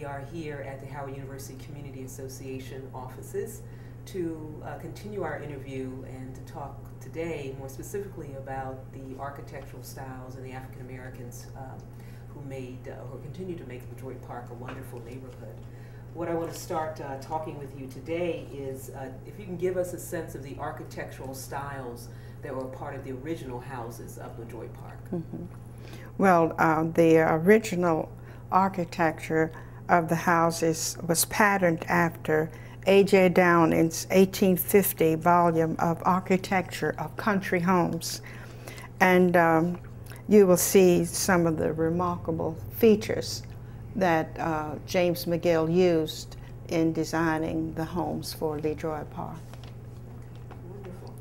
we are here at the Howard University Community Association offices to continue our interview and to talk today more specifically about the architectural styles and the African Americans who made or continue to make LeDroit Park a wonderful neighborhood. What I want to start talking with you today is if you can give us a sense of the architectural styles that were part of the original houses of LeDroit Park. Mm-hmm. Well, the original architecture of the houses was patterned after A.J. Downing's 1850 volume of Architecture of Country Homes. And you will see some of the remarkable features that James McGill used in designing the homes for LeDroit Park. Wonderful.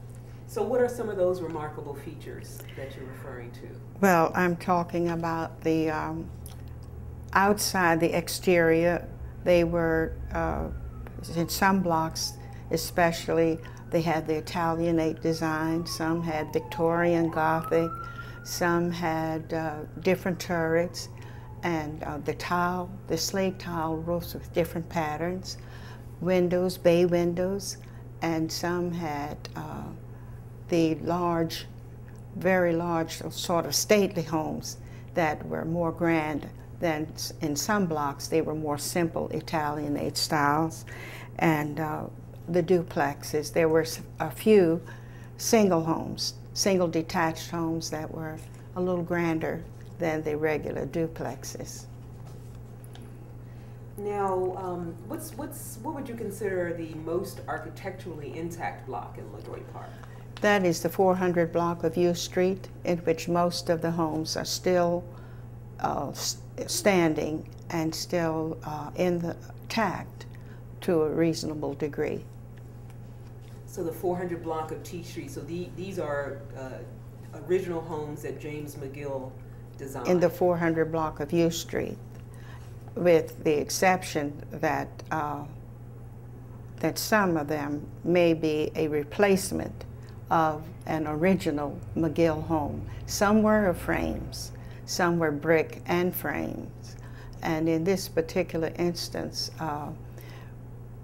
So what are some of those remarkable features that you're referring to? Well, I'm talking about the outside, the exterior. They were, in some blocks especially, they had the Italianate design. Some had Victorian Gothic. Some had different turrets. And the slate tile roofs with different patterns, windows, bay windows, and some had the large, very large, sort of stately homes that were more grand than in some blocks. They were more simple Italianate styles. And the duplexes, there were a few single homes, single detached homes that were a little grander than the regular duplexes. Now, what would you consider the most architecturally intact block in LeDroit Park? That is the 400 block of U Street, in which most of the homes are still standing and still intact to a reasonable degree. So the 400 block of T Street, so these are original homes that James McGill designed. In the 400 block of U Street, with the exception that that some of them may be a replacement of an original McGill home. Some were frames, some were brick and frames. And in this particular instance,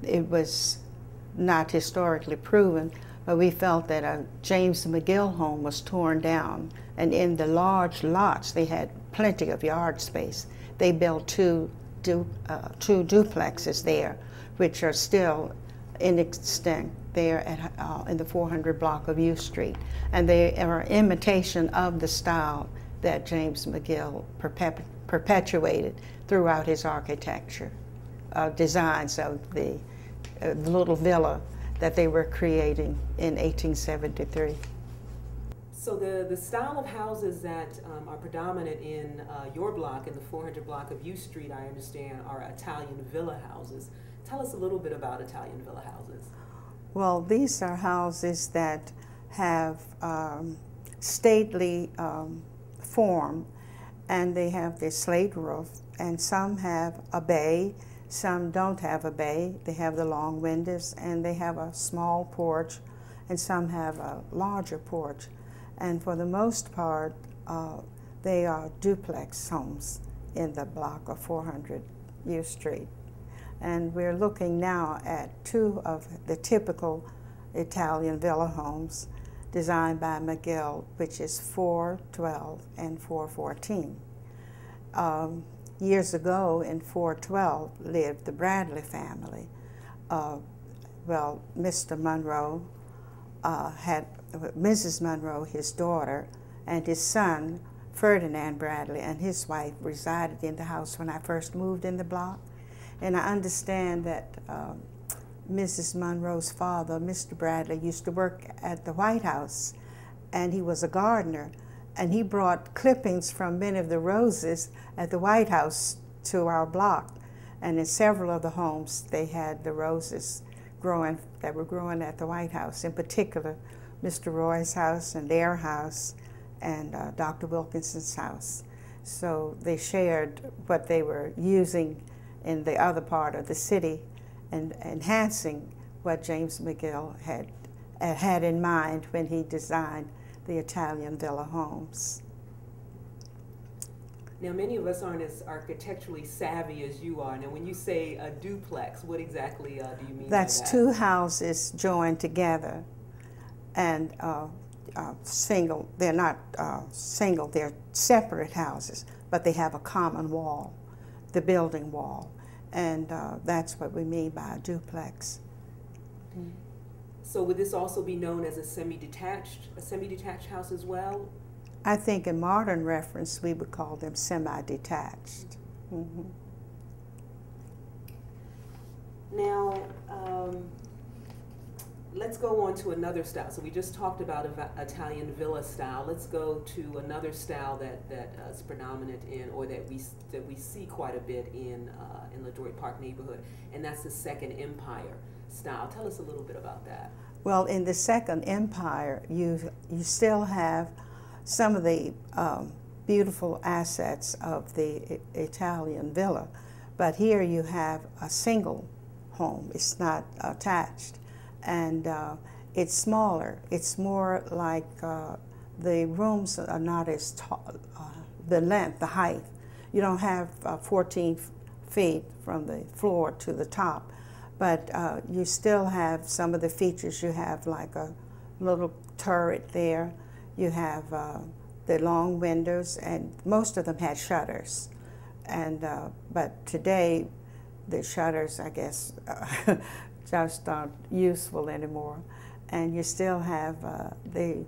it was not historically proven, but we felt that a James McGill home was torn down, and in the large lots, they had plenty of yard space. They built two duplexes there, which are still in extent there at, in the 400 block of U Street. And they are an imitation of the style that James McGill perpetuated throughout his architecture, designs of the little villa that they were creating in 1873. So the style of houses that are predominant in your block, in the 400 block of U Street, I understand, are Italian villa houses. Tell us a little bit about Italian villa houses. Well, these are houses that have stately form, and they have their slate roof, and some have a bay, some don't have a bay. They have the long windows, and they have a small porch, and some have a larger porch. And for the most part, they are duplex homes in the block of 400 U Street. And we're looking now at two of the typical Italian villa homes designed by McGill, which is 412 and 414. Years ago in 412 lived the Bradley family. Well, Mr. Monroe had Mrs. Monroe, his daughter, and his son, Ferdinand Bradley, and his wife resided in the house when I first moved in the block. And I understand that Mrs. Monroe's father, Mr. Bradley, used to work at the White House, and he was a gardener. And he brought clippings from many of the roses at the White House to our block. And in several of the homes, they had the roses growing that were growing at the White House. In particular, Mr. Roy's house and their house and Dr. Wilkinson's house. So they shared what they were using in the other part of the city and enhancing what James McGill had in mind when he designed the Italian villa homes. Now, many of us aren't as architecturally savvy as you are. Now, when you say a duplex, what exactly do you mean That's by that? two houses joined together, and single. They're not single, they're separate houses, but they have a common wall, the building wall. And that's what we mean by a duplex. So would this also be known as a semi-detached house as well? I think in modern reference, we would call them semi-detached. Mm-hmm. Now, let's go on to another style. So we just talked about Italian villa style. Let's go to another style that is predominant in, or that we see quite a bit in LeDroit Park neighborhood, and that's the Second Empire style. Tell us a little bit about that. Well, in the Second Empire, you still have some of the beautiful assets of the Italian villa, but here you have a single home. It's not attached, and it's smaller. It's more like the rooms are not as tall, the length, the height. You don't have 14 feet from the floor to the top, but you still have some of the features. You have like a little turret there. You have the long windows, and most of them had shutters. And but today, the shutters, I guess, just aren't useful anymore. And you still have the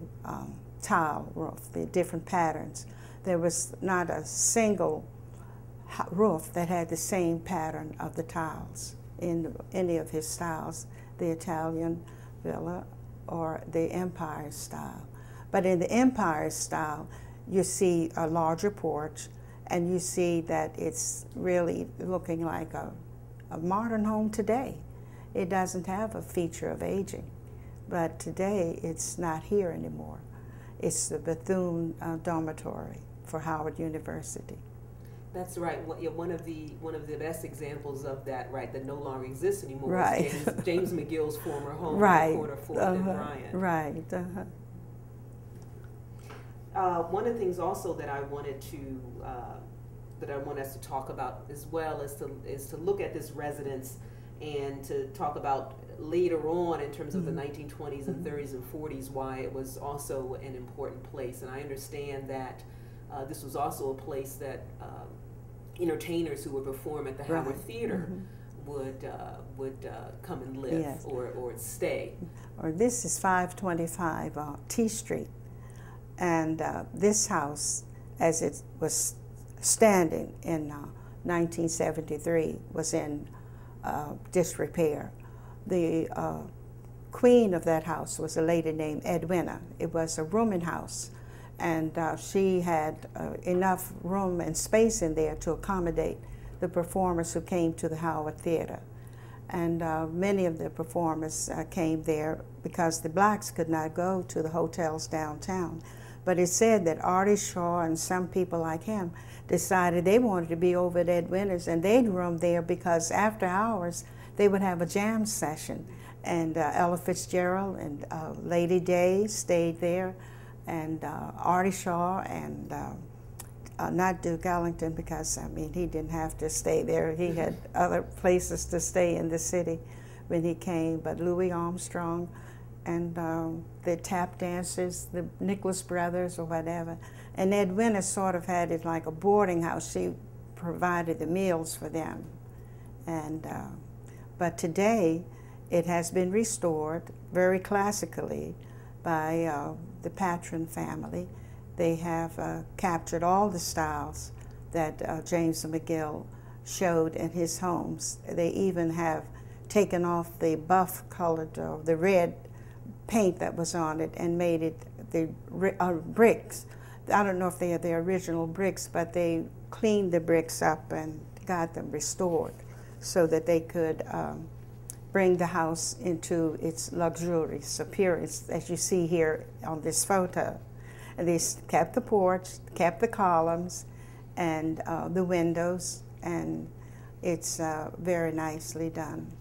tile roof, the different patterns. There was not a single roof that had the same pattern of the tiles in any of his styles, the Italian villa or the Empire style. But in the Empire style, you see a larger porch, and you see that it's really looking like a modern home today. It doesn't have a feature of aging, but today it's not here anymore. It's the Bethune dormitory for Howard University. That's right. Well, yeah, one of the best examples of that, right, that no longer exists anymore, Right. is James McGill's former home, Right. on corner 4th and Bryant. Right. One of the things also that I want us to talk about as well is to look at this residence and to talk about later on in terms of the 1920s and 30s and 40s why it was also an important place. And I understand that this was also a place that entertainers who would perform at the Howard Theater would come and live. Yes. or stay. Or this is 525 T Street. And this house, as it was standing in 1973, was in disrepair. The queen of that house was a lady named Edwina. It was a rooming house, and she had enough room and space in there to accommodate the performers who came to the Howard Theater. And many of the performers came there because the blacks could not go to the hotels downtown. But it said that Artie Shaw and some people like him decided they wanted to be over at Edwina's, and they'd room there because after hours they would have a jam session. And Ella Fitzgerald and Lady Day stayed there, and Artie Shaw and not Duke Ellington, because I mean he didn't have to stay there. He had other places to stay in the city when he came, but Louis Armstrong and the tap dancers, the Nicholas Brothers or whatever. And Edwina sort of had it like a boarding house. She provided the meals for them. And but today it has been restored very classically by the Patron family. They have captured all the styles that James McGill showed in his homes. They even have taken off the buff colored or the red paint that was on it and made it the bricks. I don't know if they are the original bricks, but they cleaned the bricks up and got them restored so that they could bring the house into its luxurious appearance, as you see here on this photo. And they kept the porch, kept the columns and the windows, and it's very nicely done.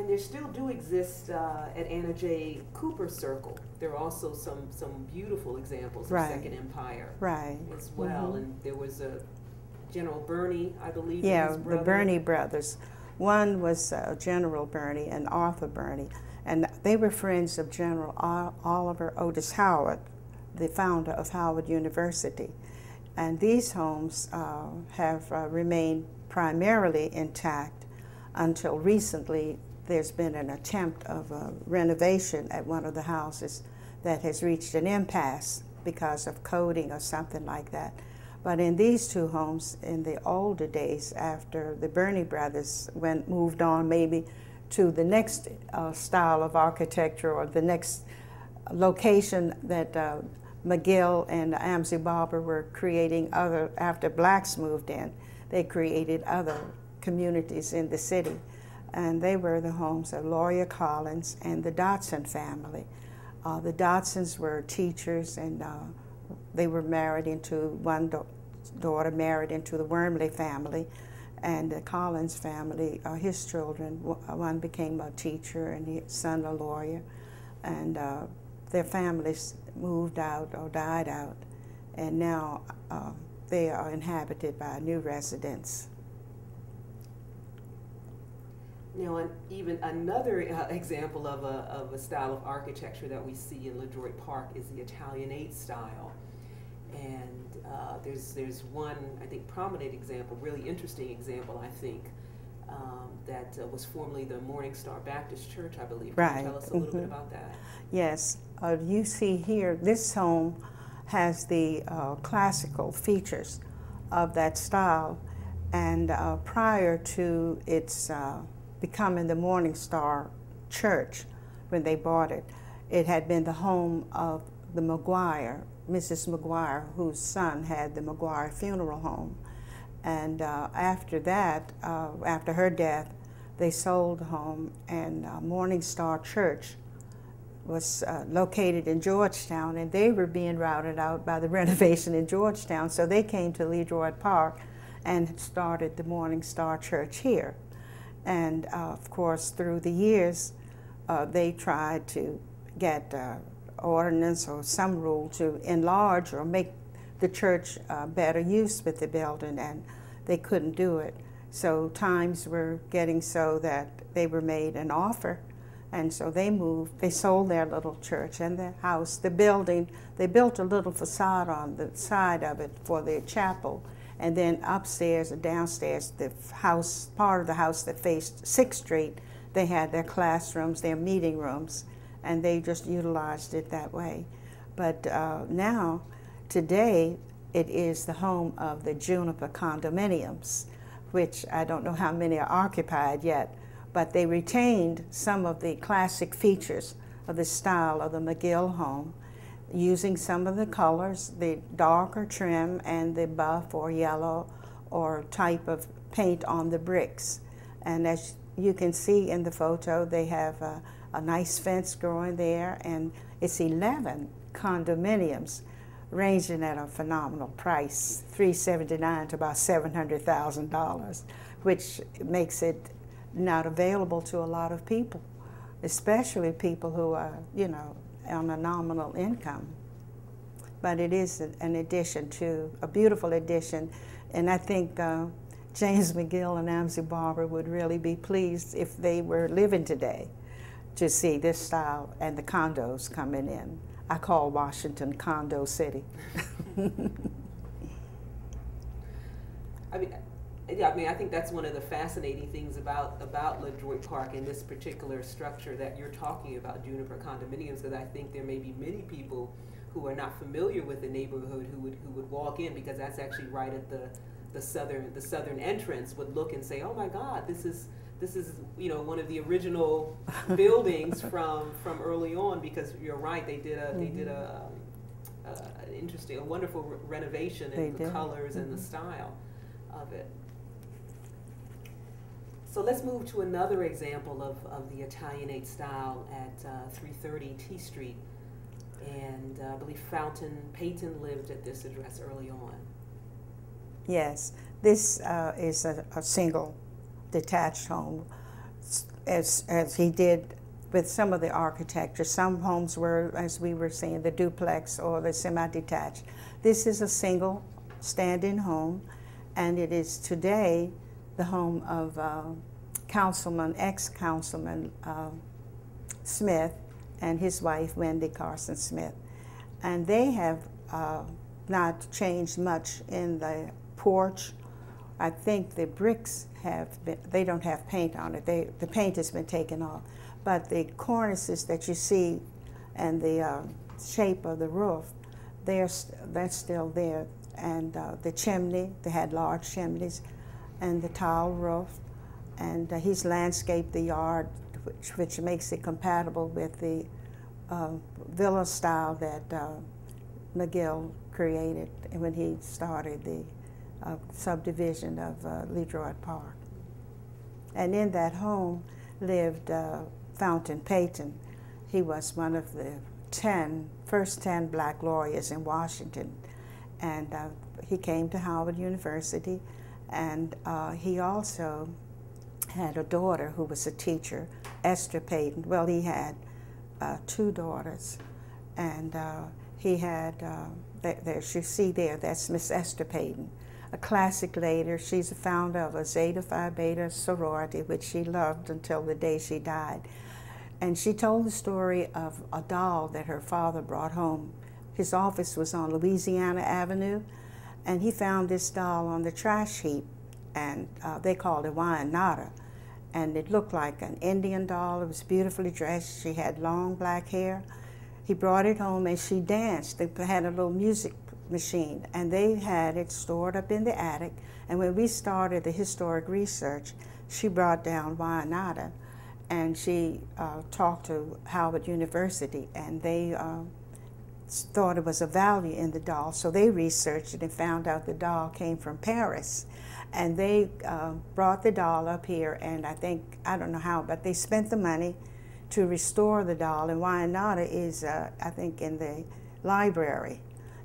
And there still do exist at Anna J. Cooper Circle. There are also some beautiful examples of Right. Second Empire Right. as well. And there was a General Burney, I believe. Yeah, his the brother. Burney brothers. One was General Burney and Arthur Burney, and they were friends of General Oliver Otis Howard, the founder of Howard University. And these homes have remained primarily intact until recently. There's been an attempt of renovation at one of the houses that has reached an impasse because of coding or something like that. But in these two homes, in the older days, after the Burney brothers moved on maybe to the next style of architecture or the next location that McGill and Amzie Barber were creating after blacks moved in, they created other communities in the city. And they were the homes of Lawyer Collins and the Dodson family. The Dodsons were teachers, and they were married into one daughter married into the Wormley family, and the Collins family, his children, one became a teacher and his son a lawyer, and their families moved out or died out, and now they are inhabited by new residents. Now, even another example of a style of architecture that we see in LeDroit Park is the Italianate style. And there's one, I think, prominent example, really interesting example, I think, that was formerly the Morning Star Baptist Church, I believe. Can you tell us a little bit about that? Yes. You see here, this home has the classical features of that style. And prior to its becoming the Morning Star Church, when they bought it, it had been the home of the McGuire, Mrs. McGuire, whose son had the McGuire Funeral Home. And after that, after her death, they sold the home, and Morning Star Church was located in Georgetown, and they were being routed out by the renovation in Georgetown, so they came to LeDroit Park and started the Morning Star Church here. And of course, through the years, they tried to get ordinance or some rule to enlarge or make the church better use with the building, and they couldn't do it. So times were getting so that they were made an offer, and so they moved. They sold their little church and the house, the building. They built a little facade on the side of it for their chapel, and then upstairs and downstairs, the house, part of the house that faced 6th Street, they had their classrooms, their meeting rooms, and they just utilized it that way. But now, today, it is the home of the Juniper Condominiums, which I don't know how many are occupied yet, but they retained some of the classic features of the style of the McGill home, using some of the colors, the darker trim and the buff or yellow or type of paint on the bricks. And as you can see in the photo, they have a nice fence growing there, and it's 11 condominiums ranging at a phenomenal price, $379 to about $700,000, which makes it not available to a lot of people, especially people who are, you know, on a nominal income. But it is an addition to, a beautiful addition, and I think James McGill and Amzie Barber would really be pleased if they were living today to see this style and the condos coming in. I call Washington Condo City. I think that's one of the fascinating things about LeDroit Park and this particular structure that you're talking about, Juniper Condominiums, because I think there may be many people who are not familiar with the neighborhood who would walk in, because that's actually right at the southern entrance, would look and say, oh my God, this is one of the original buildings from early on, because you're right, they did a interesting, a wonderful renovation in the colors and the style of it. So let's move to another example of the Italianate style at 330 T Street, and I believe Peyton lived at this address early on. Yes, this is a single detached home as he did with some of the architecture. Some homes were, as we were saying, the duplex or the semi-detached. This is a single standing home, and it is today the home of ex-councilman Smith and his wife, Wendy Carson Smith. And they have not changed much in the porch. I think the bricks they don't have paint on it. The paint has been taken off. But the cornices that you see and the shape of the roof, that's still there. And the chimney, they had large chimneys, and the tile roof. And he's landscaped the yard, which makes it compatible with the villa style that McGill created when he started the subdivision of LeDroit Park. And in that home lived Fountain Peyton. He was one of the first 10 black lawyers in Washington. And he came to Howard University, and he also had a daughter who was a teacher, Esther Peyton. Well, he had 2 daughters, and he had, as you see there, that's Miss Esther Peyton, a classic lady. She's a founder of a Zeta Phi Beta sorority, which she loved until the day she died. And she told the story of a doll that her father brought home. His office was on Louisiana Avenue, and he found this doll on the trash heap, and they called it Wyandotte. And it looked like an Indian doll. It was beautifully dressed. She had long black hair. He brought it home, and she danced. They had a little music machine, and they had it stored up in the attic. And when we started the historic research, she brought down Wyandotte, and she talked to Howard University, and they thought it was a value in the doll, so they researched it and found out the doll came from Paris. And they brought the doll up here, and I don't know how, but they spent the money to restore the doll. And Wyandotte is, I think, in the library.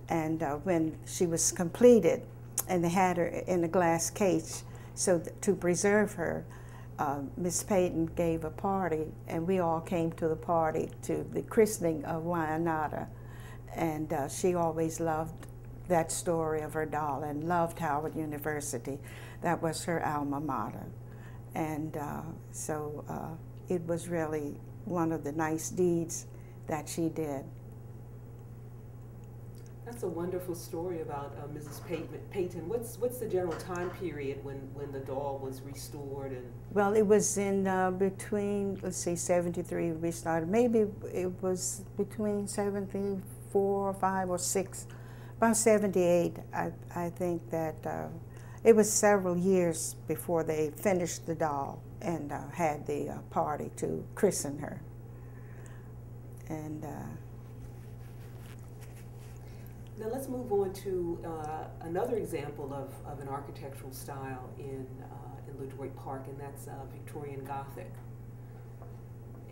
And when she was completed, and they had her in a glass case, so to preserve her, Miss Peyton gave a party, and we all came to the party, to the christening of Wyandotte. And she always loved that story of her doll and loved Howard University. That was her alma mater. And so it was really one of the nice deeds that she did. That's a wonderful story about Mrs. Peyton. What's the general time period when the doll was restored? And well, it was in between, let's see, 73 we started. Maybe it was between 74 or 5 or 6. About 78, I think that it was several years before they finished the doll and had the party to christen her. And now let's move on to another example of an architectural style in LeDroit Park, and that's Victorian Gothic.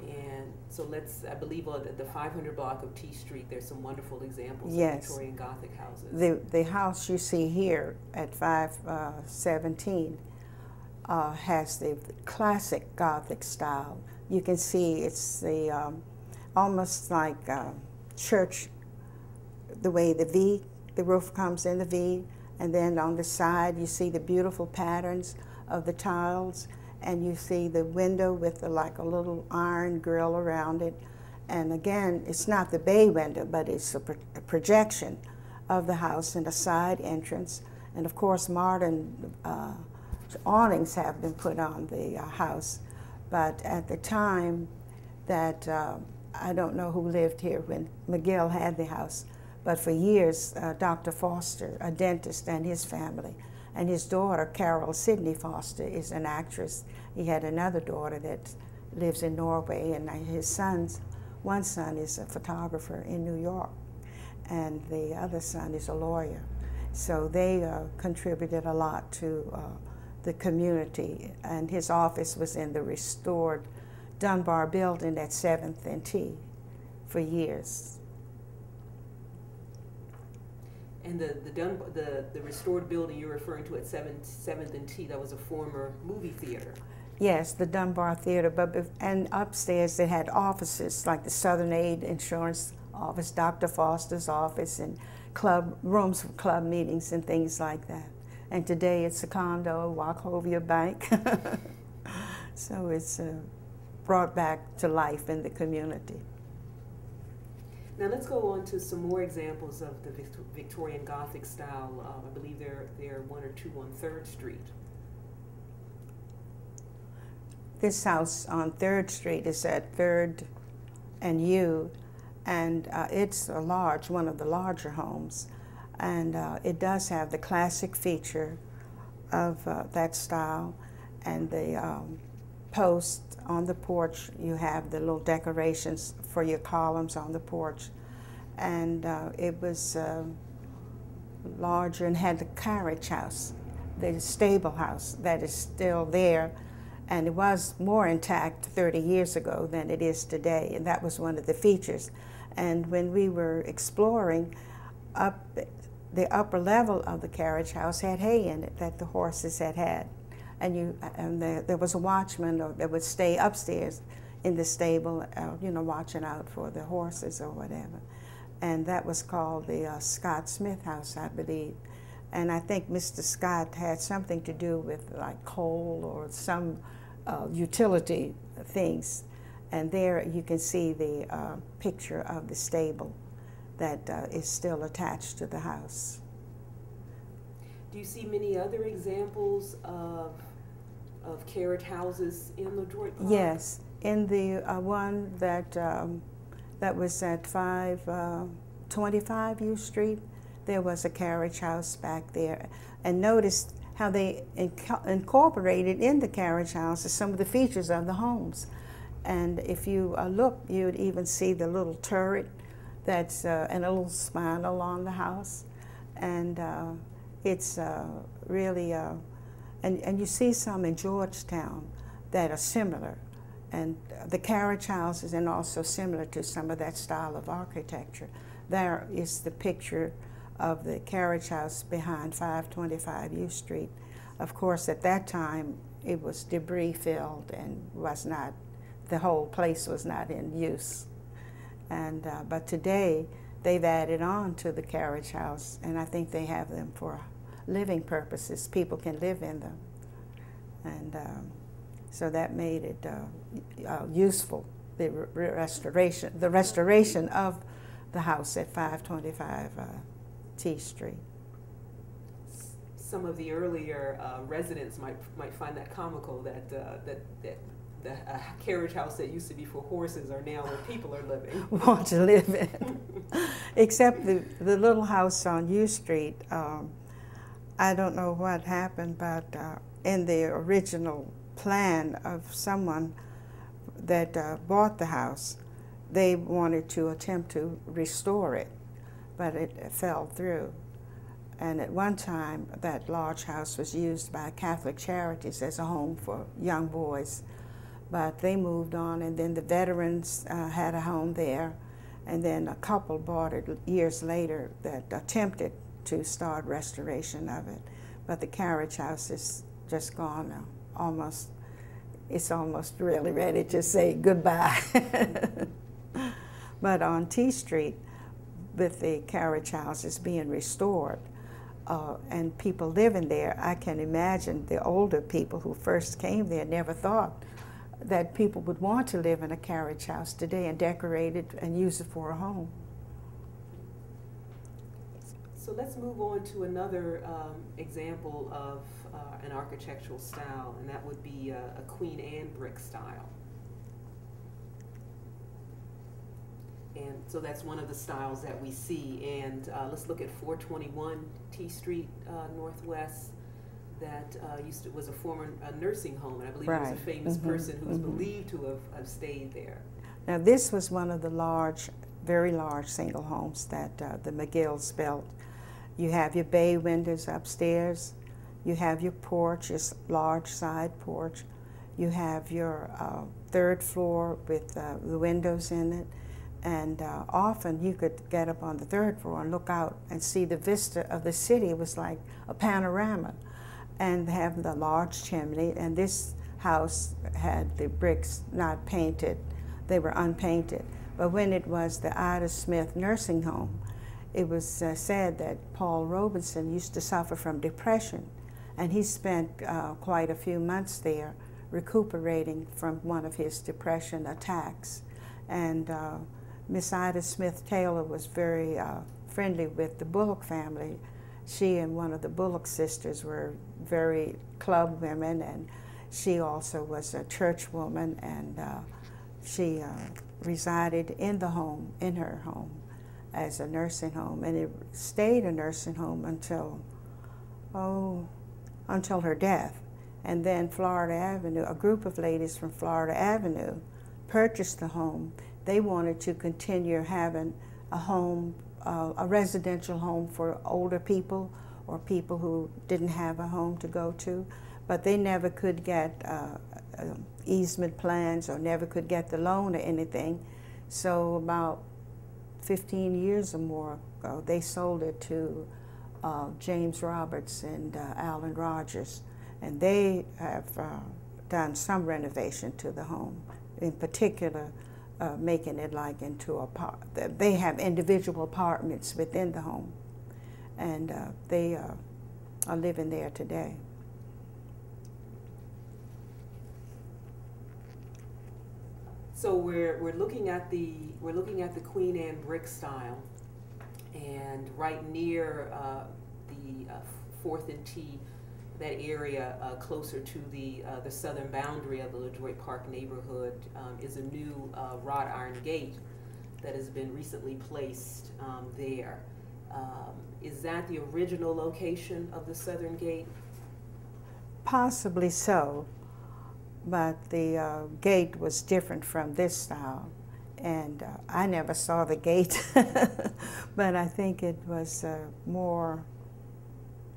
And so I believe on the 500 block of T Street, there's some wonderful examples of Victorian Gothic houses. The house you see here at 517 has the classic Gothic style. You can see it's the almost like church, the way the roof comes in the V, and then on the side you see the beautiful patterns of the tiles. And you see the window with like a little iron grill around it. And again, it's not the bay window, but it's a projection of the house and a side entrance. And of course, modern awnings have been put on the house. But at the time that, I don't know who lived here when McGill had the house, but for years, Dr. Foster, a dentist, and his family, and his daughter, Carol Sidney Foster, is an actress. He had another daughter that lives in Norway, and one son is a photographer in New York, and the other son is a lawyer. So they contributed a lot to the community, and his office was in the restored Dunbar Building at 7th and T for years. And the restored building you're referring to at 7th and T, that was a former movie theater. Yes, the Dunbar Theater, and upstairs they had offices like the Southern Aid Insurance Office, Dr. Foster's office, and club rooms for club meetings and things like that. And today it's a condo, Wachovia Bank. So it's brought back to life in the community. Now let's go on to some more examples of the Victorian Gothic style. I believe there are one or two on 3rd Street. This house on 3rd Street is at 3rd and U, and it's one of the larger homes. And it does have the classic feature of that style, and the post on the porch, you have the little decorations for your columns on the porch. And it was larger and had the carriage house, the stable house that is still there. And it was more intact 30 years ago than it is today, and that was one of the features. And when we were exploring, the upper level of the carriage house had hay in it that the horses had. And there was a watchman that would stay upstairs in the stable, watching out for the horses or whatever. And that was called the Scott Smith House, I believe. And I think Mr. Scott had something to do with like coal or some utility things. And there you can see the picture of the stable that is still attached to the house. Do you see many other examples of carriage houses in LeDroit Park? Yes, in the one that was at 525 U Street, there was a carriage house back there. And notice how they incorporated in the carriage houses some of the features of the homes. And if you look, you would even see the little turret that's and a little spindle on the house. And it's really, and you see some in Georgetown that are similar. And the carriage houses and also similar to some of that style of architecture. There is the picture of the carriage house behind 525 U Street. Of course, at that time, it was debris filled and was not, the whole place was not in use. And, but today, they've added on to the carriage house, and I think they have them for living purposes. People can live in them. And so that made it useful, the restoration of the house at 525 T Street. Some of the earlier residents might find that comical that the carriage house that used to be for horses are now where people are living. Want to live in. Except the little house on U Street, I don't know what happened, but in the original plan of someone that bought the house, they wanted to attempt to restore it, but it fell through. And at one time, that large house was used by Catholic Charities as a home for young boys. But they moved on, and then the veterans had a home there, and then a couple bought it years later that attempted to start restoration of it. But the carriage house is just gone now. It's almost really ready to say goodbye. But on T Street, with the carriage houses being restored, and people living there, I can imagine the older people who first came there never thought that people would want to live in a carriage house today and decorate it and use it for a home. So let's move on to another example of an architectural style, and that would be a Queen Anne brick style. And so that's one of the styles that we see. And let's look at 421 T Street Northwest. That was a former nursing home, and I believe it was a famous person who was believed to have stayed there. Now this was one of the large, very large single homes that the McGills built. You have your bay windows upstairs, you have your porch, your large side porch, you have your 3rd floor with the windows in it, and often you could get up on the 3rd floor and look out and see the vista of the city. It was like a panorama. And have the large chimney, and this house had the bricks not painted. They were unpainted. But when it was the Ida Smith nursing home, it was said that Paul Robeson used to suffer from depression, and he spent quite a few months there recuperating from one of his depression attacks. And Miss Ida Smith Taylor was very friendly with the Bullock family. She and one of the Bullock sisters were very club women, and she also was a church woman, and she resided in the home, in her home, as a nursing home, and it stayed a nursing home until her death. And then Florida Avenue, a group of ladies from Florida Avenue purchased the home. They wanted to continue having a home, a residential home for older people or people who didn't have a home to go to, but they never could get easement plans or never could get the loan or anything. So about 15 years or more ago, they sold it to James Roberts and Alan Rogers, and they have done some renovation to the home, in particular making it like into a they have individual apartments within the home, and they are living there today. So we're looking at the Queen Anne brick style, and right near the 4th and T, that area closer to the southern boundary of the LeDroit Park neighborhood is a new wrought iron gate that has been recently placed there. Is that the original location of the southern gate? Possibly so, but the gate was different from this style, and I never saw the gate, but I think it was more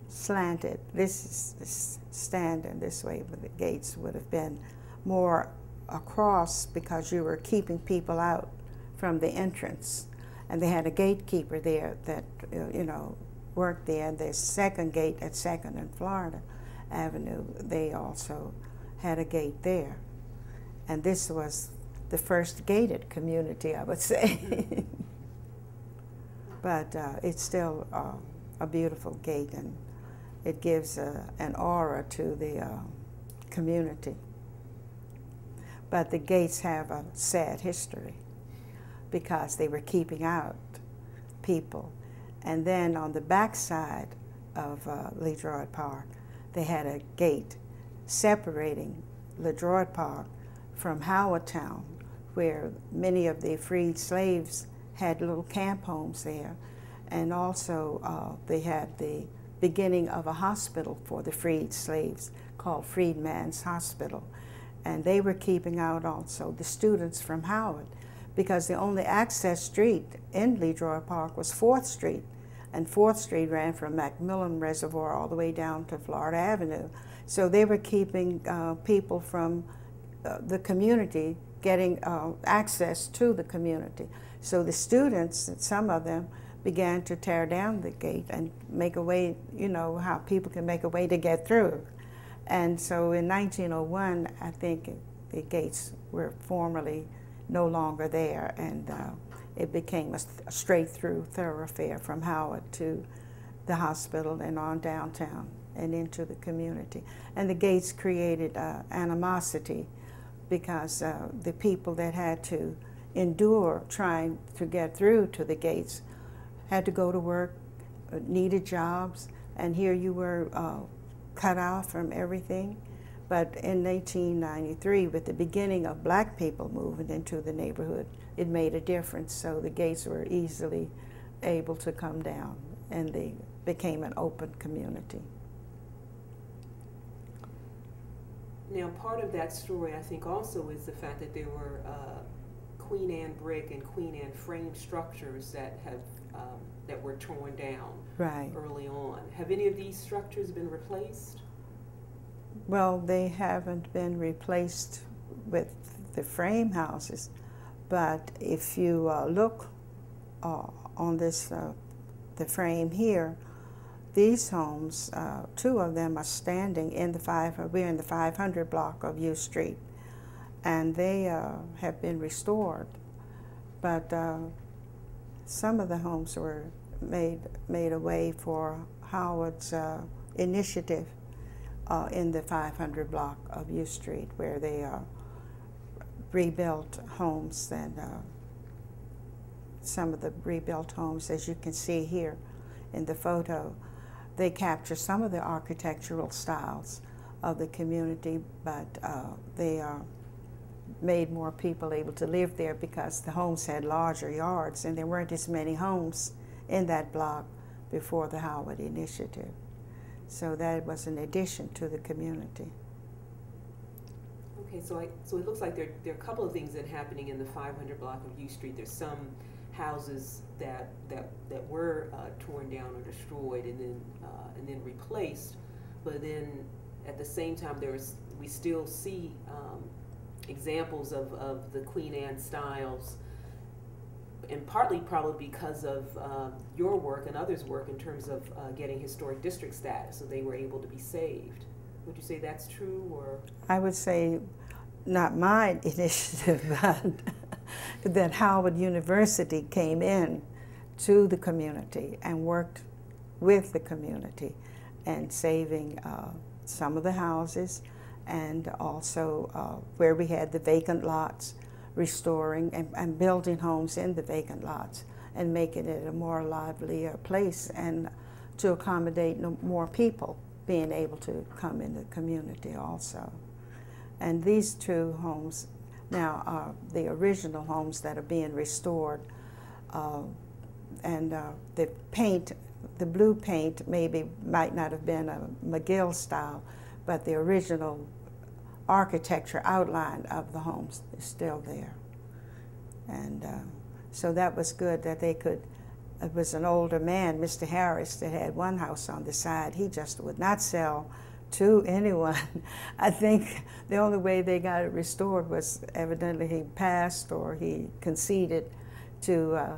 slanted. This is standing this way, but the gates would have been more across because you were keeping people out from the entrance, and they had a gatekeeper there that worked there. The second gate at 2nd and Florida Avenue, they also had a gate there, and this was the first gated community, I would say. But it's still a beautiful gate, and it gives an aura to the community. But the gates have a sad history because they were keeping out people. And then on the back side of LeDroit Park, they had a gate separating LeDroit Park from Howardtown, where many of the freed slaves had little camp homes there. And also they had the beginning of a hospital for the freed slaves called Freedman's Hospital. And they were keeping out also the students from Howard, because the only access street in LeDroit Park was 4th Street. And 4th Street ran from Macmillan Reservoir all the way down to Florida Avenue. So they were keeping people from the community getting access to the community. So the students, some of them, began to tear down the gate and make a way, how people can make a way to get through. And so in 1901, I think the gates were formally no longer there, and it became a straight-through thoroughfare from Howard to the hospital and on downtown and into the community. And the gates created animosity because the people that had to endure trying to get through to the gates had to go to work, needed jobs, and here you were cut off from everything. But in 1893, with the beginning of black people moving into the neighborhood, it made a difference. So the gates were easily able to come down, and they became an open community. Now, part of that story, I think, also is the fact that there were Queen Anne brick and Queen Anne frame structures that have that were torn down early on. Have any of these structures been replaced? Well, they haven't been replaced with the frame houses, but if you look on this, the frame here, these homes, two of them are standing in the we're in the 500 block of U Street, and they have been restored. But some of the homes were made a way for Howard's initiative in the 500 block of U Street, where they rebuilt homes, and some of the rebuilt homes, as you can see here in the photo, they capture some of the architectural styles of the community, but they made more people able to live there because the homes had larger yards and there weren't as many homes in that block before the Howard Initiative. So that was an addition to the community. Okay, so it looks like there are a couple of things that are happening in the 500 block of U Street. There's some houses that were torn down or destroyed and then replaced, but then at the same time we still see examples of the Queen Anne styles, and partly probably because of your work and others' work in terms of getting historic district status, so they were able to be saved. Would you say that's true, or? I would say not my initiative, but that Howard University came in to the community and worked with the community and saving some of the houses, and also where we had the vacant lots, restoring and building homes in the vacant lots and making it a more livelier place and to accommodate more people being able to come in the community also. And these two homes now are the original homes that are being restored, and the paint, the blue paint might not have been a McGill style, but the original architecture outline of the homes is still there. And so that was good that they could. It was an older man, Mr. Harris, that had one house on the side. He just would not sell to anyone. I think the only way they got it restored was evidently he passed or he conceded to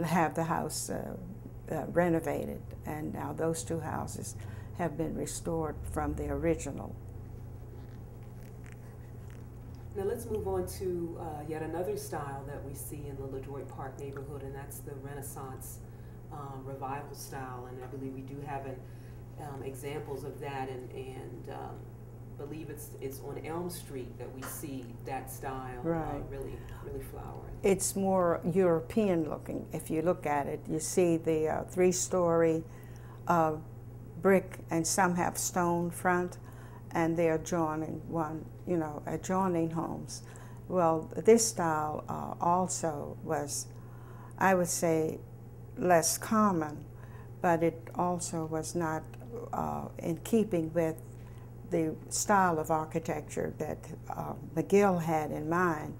have the house renovated. And now those two houses have been restored from the original. Now let's move on to yet another style that we see in the LeDroit Park neighborhood, and that's the Renaissance revival style. And I believe we do have examples of that, and believe it's on Elm Street that we see that style really flowering. It's more European looking. If you look at it, you see the three-story brick, and some have stone front, and they're adjoining adjoining homes. Well, this style also was, I would say, less common, but it also was not in keeping with the style of architecture that McGill had in mind,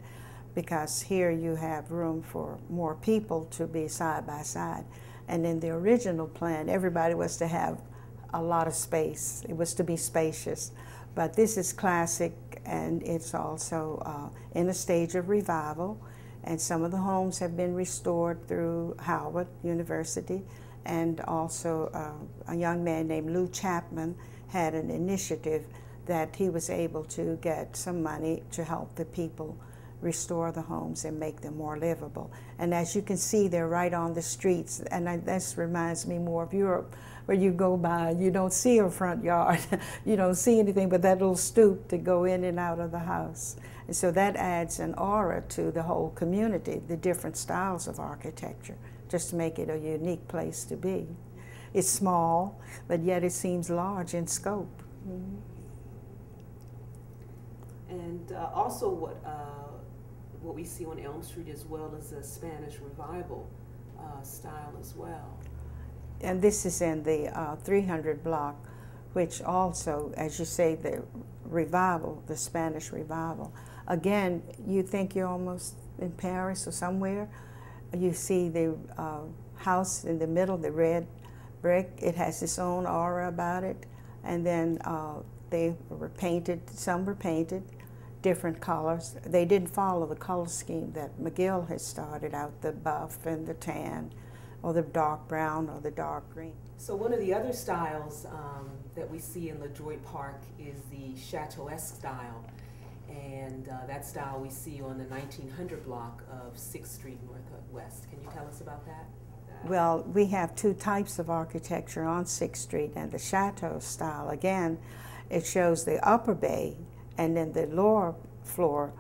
because here you have room for more people to be side by side. And in the original plan, everybody was to have a lot of space. It was to be spacious. But this is classic, and it's also in a stage of revival. And some of the homes have been restored through Howard University. And also a young man named Lou Chapman had an initiative that he was able to get some money to help the people restore the homes and make them more livable. And as you can see, they're right on the streets. And this reminds me more of Europe, where you go by, you don't see a front yard. You don't see anything but that little stoop to go in and out of the house. And so that adds an aura to the whole community, the different styles of architecture, just to make it a unique place to be. It's small, but yet it seems large in scope. Mm-hmm. And also what we see on Elm Street as well is a Spanish revival style as well. And this is in the 300 block, which also, as you say, the revival, the Spanish revival. Again, you think you're almost in Paris or somewhere. You see the house in the middle, the red brick. It has its own aura about it. And then they were painted, some were painted, different colors. They didn't follow the color scheme that McGill had started out, the buff and the tan, or the dark brown or the dark green. So one of the other styles that we see in LeDroit Park is the Chateau-esque style. And that style we see on the 1900 block of 6th Street Northwest. Can you tell us about that? Well, we have two types of architecture on 6th Street, and the Chateau style, again, it shows the upper bay, and then the lower floor,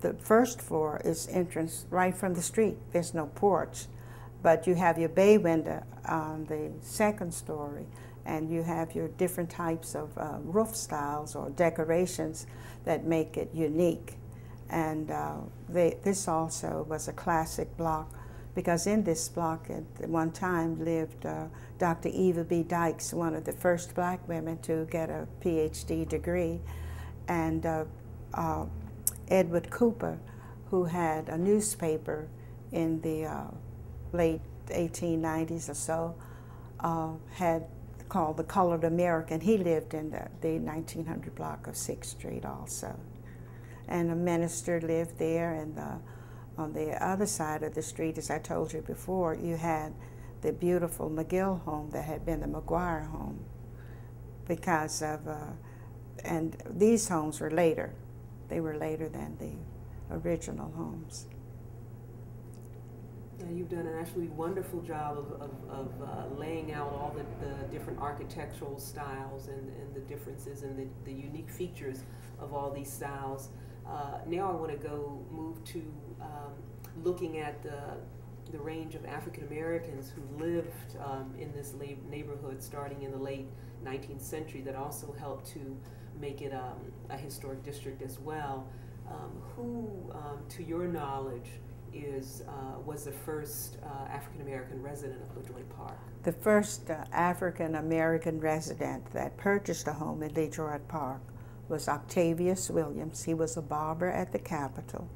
the first floor is entrance right from the street. There's no porch, but you have your bay window on the second story, and you have your different types of roof styles or decorations that make it unique. And this also was a classic block, because in this block at one time lived Dr. Eva B. Dykes, one of the first black women to get a PhD degree, and Edward Cooper, who had a newspaper in the late 1890s or so, had called The Colored American. He lived in the 1900 block of 6th Street also. And a minister lived there, and on the other side of the street, as I told you before, you had the beautiful McGill home that had been the McGuire home, because of, and these homes were later. They were later than the original homes. You've done an absolutely wonderful job of laying out all the different architectural styles and the differences and the unique features of all these styles. Now I want to move to looking at the range of African Americans who lived in this neighborhood starting in the late 19th century that also helped to make it a historic district as well. Who, to your knowledge, was the first African American resident of LeDroit Park? The first African American resident that purchased a home in LeDroit Park was Octavius Williams. He was a barber at the Capitol.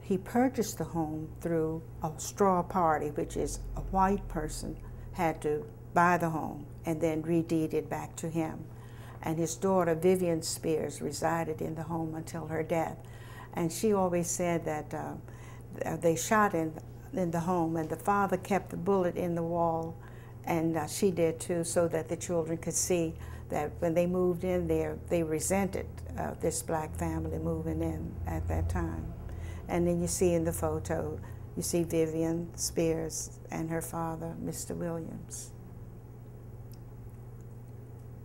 He purchased the home through a straw party, which is a white person had to buy the home and then redeed it back to him. And his daughter, Vivian Spears, resided in the home until her death. And she always said that they shot in the home, and the father kept the bullet in the wall, and she did too, so that the children could see that when they moved in there, they resented this black family moving in at that time. And then you see in the photo, you see Vivian Spears and her father, Mr. Williams.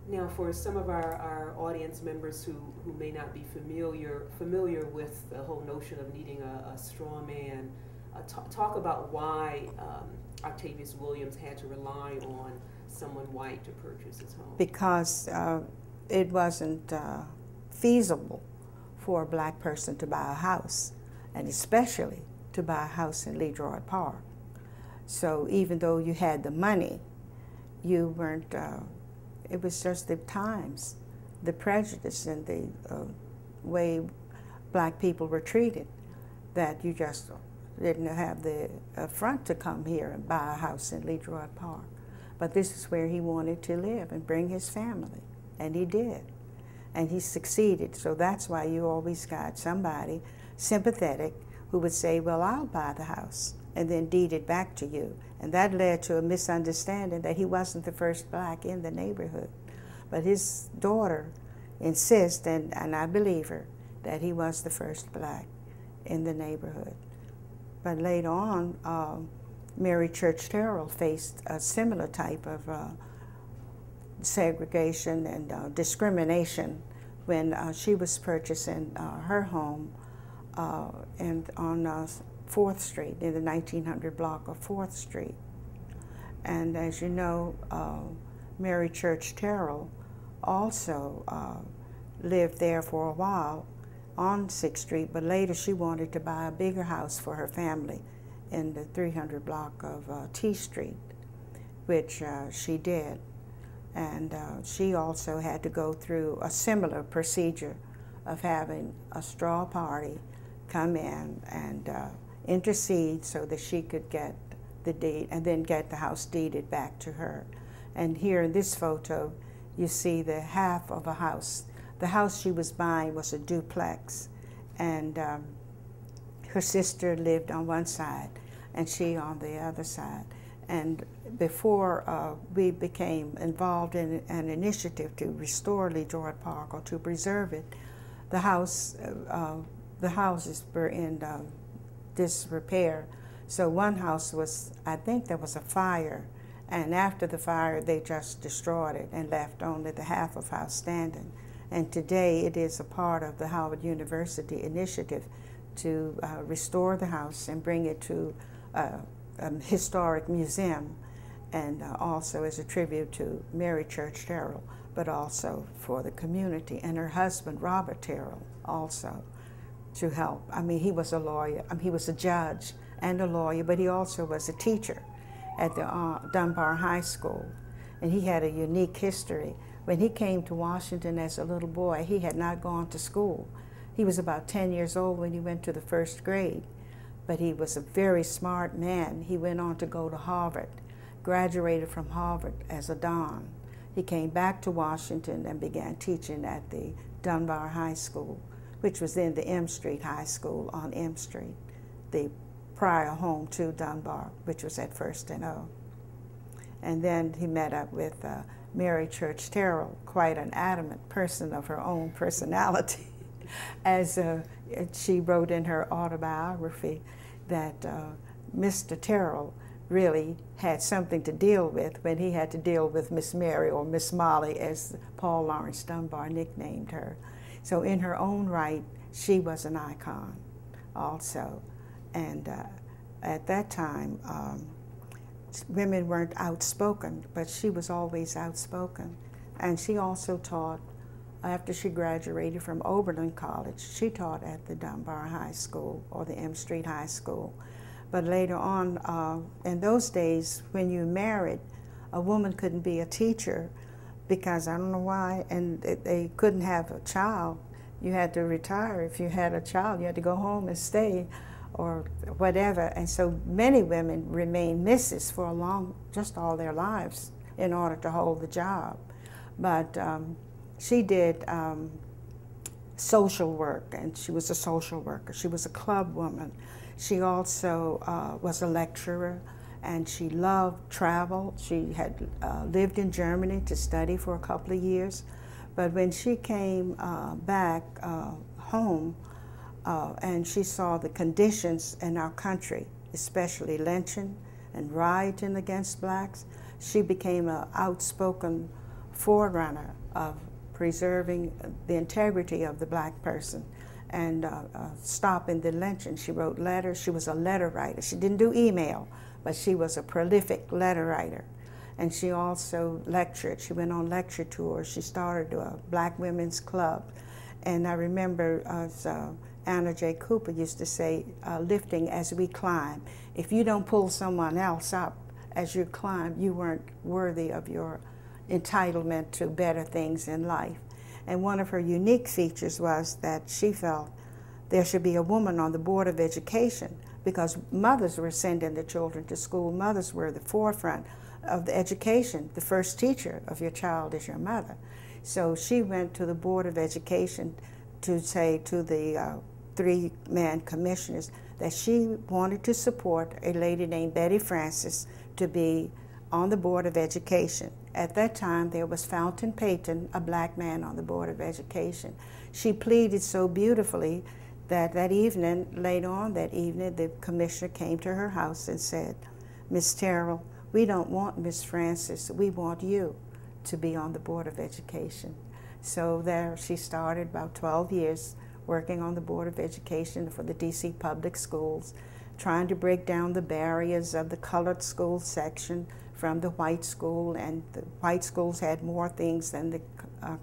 Now, for some of our audience members who may not be familiar with the whole notion of needing a straw man, talk about why Octavius Williams had to rely on someone white to purchase his home. Because it wasn't feasible for a black person to buy a house, and especially to buy a house in LeDroit Park. So even though you had the money, you weren't, it was just the times, the prejudice and the way black people were treated, that you just didn't have the front to come here and buy a house in LeDroit Park. But this is where he wanted to live and bring his family, and he did. And he succeeded, so that's why you always got somebody sympathetic who would say, well, I'll buy the house, and then deed it back to you. And that led to a misunderstanding that he wasn't the first black in the neighborhood. But his daughter insists, and I believe her, that he was the first black in the neighborhood. But later on, Mary Church Terrell faced a similar type of segregation and discrimination when she was purchasing her home and on 4th Street, in the 1900 block of 4th Street. And as you know, Mary Church Terrell also lived there for a while on 6th Street, but later she wanted to buy a bigger house for her family in the 300 block of T Street, which she did. And she also had to go through a similar procedure of having a straw party come in and intercede so that she could get the deed and then get the house deeded back to her. And here in this photo, you see the half of a house. The house she was buying was a duplex, and her sister lived on one side and she on the other side. And before we became involved in an initiative to restore LeDroit Park or to preserve it, the houses were in disrepair. So one house was, I think there was a fire, and after the fire they just destroyed it and left only the half of house standing. And today it is a part of the Howard University initiative to restore the house and bring it to a historic museum, and also as a tribute to Mary Church Terrell, but also for the community, and her husband Robert Terrell also to help. I mean, he was a lawyer, he was a judge and a lawyer, but he also was a teacher at the Dunbar High School, and he had a unique history. When he came to Washington as a little boy, he had not gone to school. He was about 10 years old when he went to the first grade, but he was a very smart man. He went on to go to Harvard, graduated from Harvard as a Don. He came back to Washington and began teaching at the Dunbar High School, which was then the M Street High School on M Street, the prior home to Dunbar, which was at First and O. And then he met up with Mary Church Terrell, quite an adamant person of her own personality, as she wrote in her autobiography that Mr. Terrell really had something to deal with when he had to deal with Miss Mary, or Miss Molly, as Paul Laurence Dunbar nicknamed her. So in her own right, she was an icon also. And at that time, women weren't outspoken, but she was always outspoken. And she also taught, after she graduated from Oberlin College, she taught at the Dunbar High School, or the M Street High School. But later on, in those days, when you married, a woman couldn't be a teacher because, I don't know why, and they couldn't have a child. You had to retire. If you had a child, you had to go home and stay, or whatever. And so many women remained misses for just all their lives in order to hold the job. But she did social work, and she was a social worker. She was a club woman. She also was a lecturer, and she loved travel. She had lived in Germany to study for a couple of years. But when she came back home, and she saw the conditions in our country, especially lynching and rioting against blacks, she became an outspoken forerunner of preserving the integrity of the black person and stopping the lynching. She wrote letters. She was a letter writer. She didn't do email, but she was a prolific letter writer. And she also lectured. She went on lecture tours. She started a Black Women's Club. And I remember Anna J. Cooper used to say, lifting as we climb. If you don't pull someone else up as you climb, you weren't worthy of your entitlement to better things in life. And one of her unique features was that she felt there should be a woman on the Board of Education, because mothers were sending the children to school. Mothers were the forefront of the education. The first teacher of your child is your mother. So she went to the Board of Education to say to the three-man commissioners that she wanted to support a lady named Betty Francis to be on the Board of Education. At that time, there was Fountain Peyton, a black man on the Board of Education. She pleaded so beautifully that later on that evening, the commissioner came to her house and said, Miss Terrell, we don't want Miss Francis, we want you to be on the Board of Education. So there she started, about 12 years, working on the Board of Education for the DC public schools, trying to break down the barriers of the colored school section from the white school, and the white schools had more things than the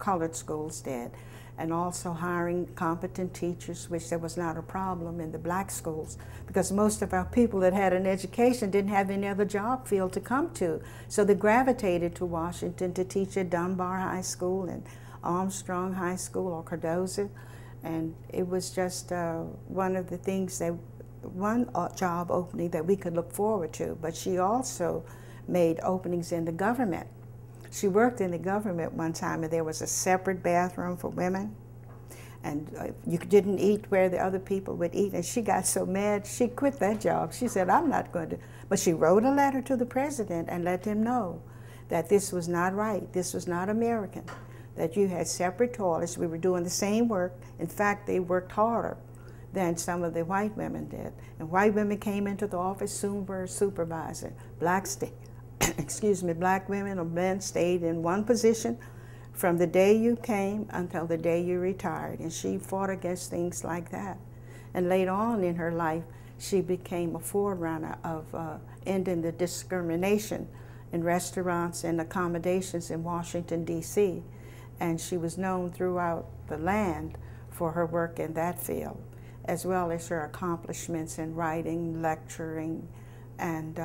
colored schools did, and also hiring competent teachers, which there was not a problem in the black schools, because most of our people that had an education didn't have any other job field to come to. So they gravitated to Washington to teach at Dunbar High School and Armstrong High School or Cardozo, and it was just one of the things one job opening that we could look forward to. But she also made openings in the government. She worked in the government one time, and there was a separate bathroom for women, And you didn't eat where the other people would eat. And she got so mad, she quit that job. She said, I'm not going to. But she wrote a letter to the president and let him know that this was not right, this was not American, that you had separate toilets. We were doing the same work. In fact, they worked harder than some of the white women did. And white women came into the office, soon were a supervisor. Black women or men stayed in one position from the day you came until the day you retired. And she fought against things like that. And later on in her life, she became a forerunner of ending the discrimination in restaurants and accommodations in Washington, D.C. And she was known throughout the land for her work in that field, as well as her accomplishments in writing, lecturing, and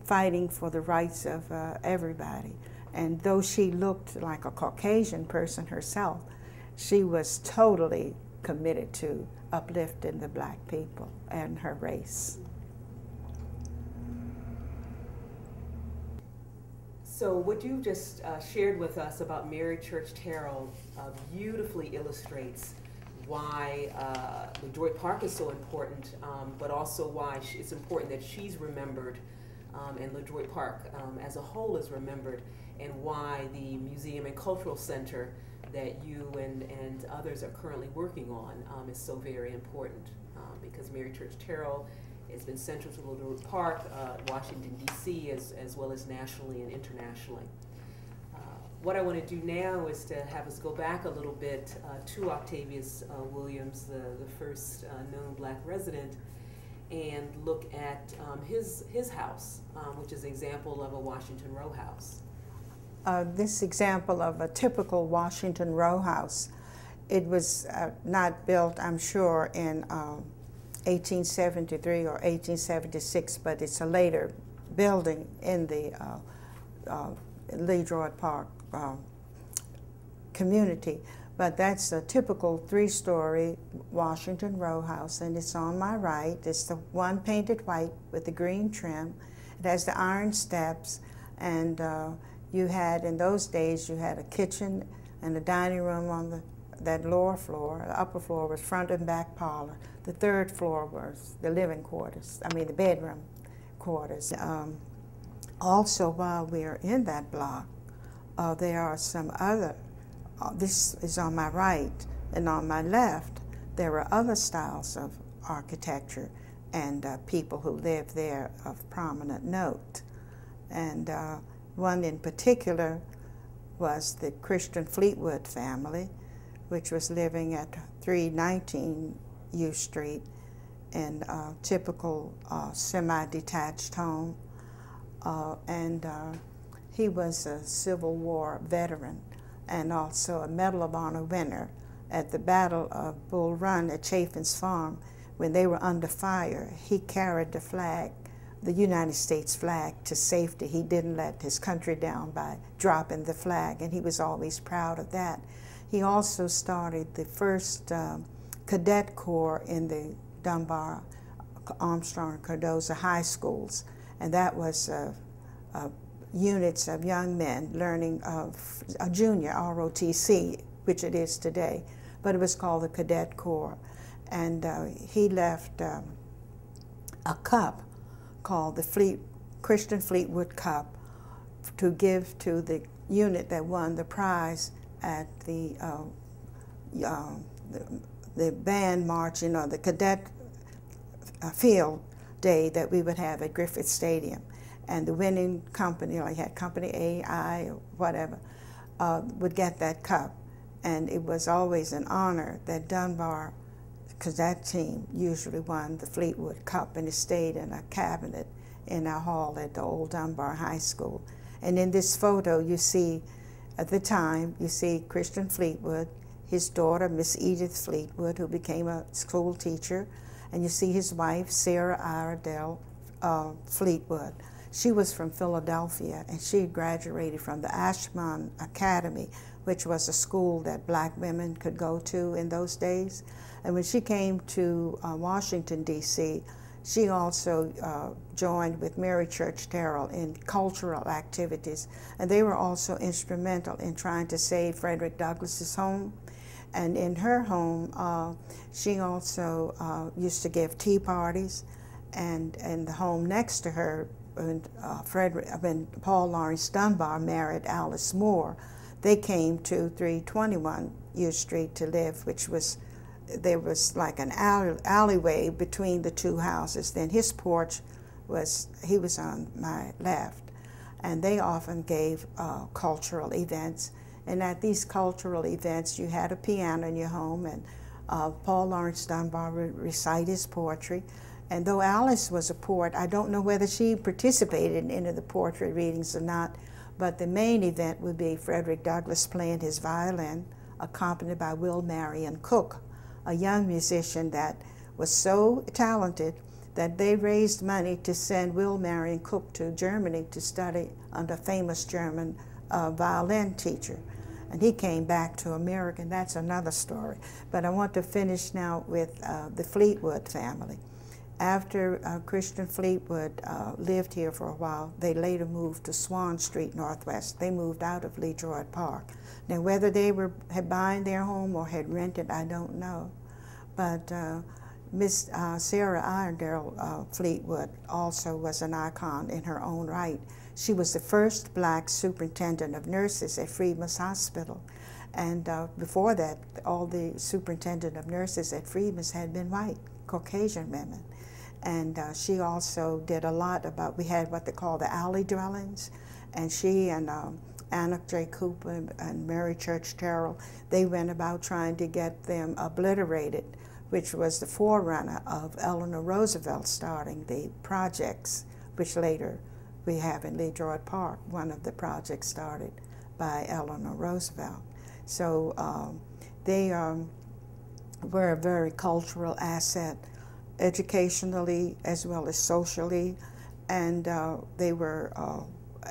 fighting for the rights of everybody. And though she looked like a Caucasian person herself, she was totally committed to uplifting the black people and her race. So what you just shared with us about Mary Church Terrell beautifully illustrates why LeDroit Park is so important, but also why it's important that she's remembered and LeDroit Park as a whole is remembered, and why the Museum and Cultural Center that you and others are currently working on is so very important, because Mary Church Terrell has been central to LeDroit Park, Washington, D.C., as well as nationally and internationally. What I want to do now is to have us go back a little bit to Octavius Williams, the first known black resident, and look at his house, which is an example of a Washington row house. This example of a typical Washington row house, it was not built, I'm sure, in 1873 or 1876, but it's a later building in the LeDroit Park community. But that's a typical three-story Washington row house, and it's on my right. It's the one painted white with the green trim. It has the iron steps, and you had, in those days, you had a kitchen and a dining room on that lower floor. The upper floor was front and back parlor. The third floor was the living quarters, the bedroom quarters. Also, while we are in that block, there are some other, this is on my right, and on my left, there are other styles of architecture and people who lived there of prominent note. And one in particular was the Christian Fleetwood family, which was living at 319 U Street in a typical semi-detached home. He was a Civil War veteran and also a Medal of Honor winner at the Battle of Bull Run at Chaffin's Farm. When they were under fire, he carried the flag, the United States flag, to safety. He didn't let his country down by dropping the flag, and he was always proud of that. He also started the first cadet corps in the Dunbar, Armstrong, and Cardozo high schools, and that was units of young men learning of a junior, ROTC, which it is today, but it was called the Cadet Corps. And he left a cup called the Christian Fleetwood Cup to give to the unit that won the prize at the band marching or the cadet field day that we would have at Griffith Stadium. And the winning company, like had Company A, I, or whatever, would get that cup. And it was always an honor that Dunbar, because that team usually won the Fleetwood Cup, and it stayed in a cabinet in our hall at the old Dunbar High School. And in this photo, you see, at the time, you see Christian Fleetwood, his daughter, Miss Edith Fleetwood, who became a school teacher, and you see his wife, Sarah Iredell Fleetwood. She was from Philadelphia, and she graduated from the Ashmun Academy, which was a school that black women could go to in those days. And when she came to Washington, D.C., she also joined with Mary Church Terrell in cultural activities, and they were also instrumental in trying to save Frederick Douglass's home. And in her home, she also used to give tea parties, and the home next to her, when Paul Lawrence Dunbar married Alice Moore, they came to 321 U Street to live, which was, there was like an alleyway between the two houses. Then his porch was, he was on my left. And they often gave cultural events. And at these cultural events, you had a piano in your home, and Paul Lawrence Dunbar would recite his poetry. And though Alice was a poet, I don't know whether she participated in any of the poetry readings or not, but the main event would be Frederick Douglass playing his violin, accompanied by Will Marion Cook, a young musician that was so talented that they raised money to send Will Marion Cook to Germany to study under a famous German violin teacher. And he came back to America, and that's another story. But I want to finish now with the Fleetwood family. After Christian Fleetwood lived here for a while, they later moved to Swan Street Northwest. They moved out of LeDroit Park. Now, whether they had buying their home or had rented, I don't know. But Miss Sarah Iredale Fleetwood also was an icon in her own right. She was the first black superintendent of nurses at Freedman's Hospital. And before that, all the superintendent of nurses at Freedman's had been white, Caucasian women. And she also did a lot about, we had what they call the alley dwellings, and she and Anna J. Cooper and Mary Church Terrell, they went about trying to get them obliterated, which was the forerunner of Eleanor Roosevelt starting the projects, which later we have in LeDroit Park, one of the projects started by Eleanor Roosevelt. So they were a very cultural asset, educationally as well as socially, and they were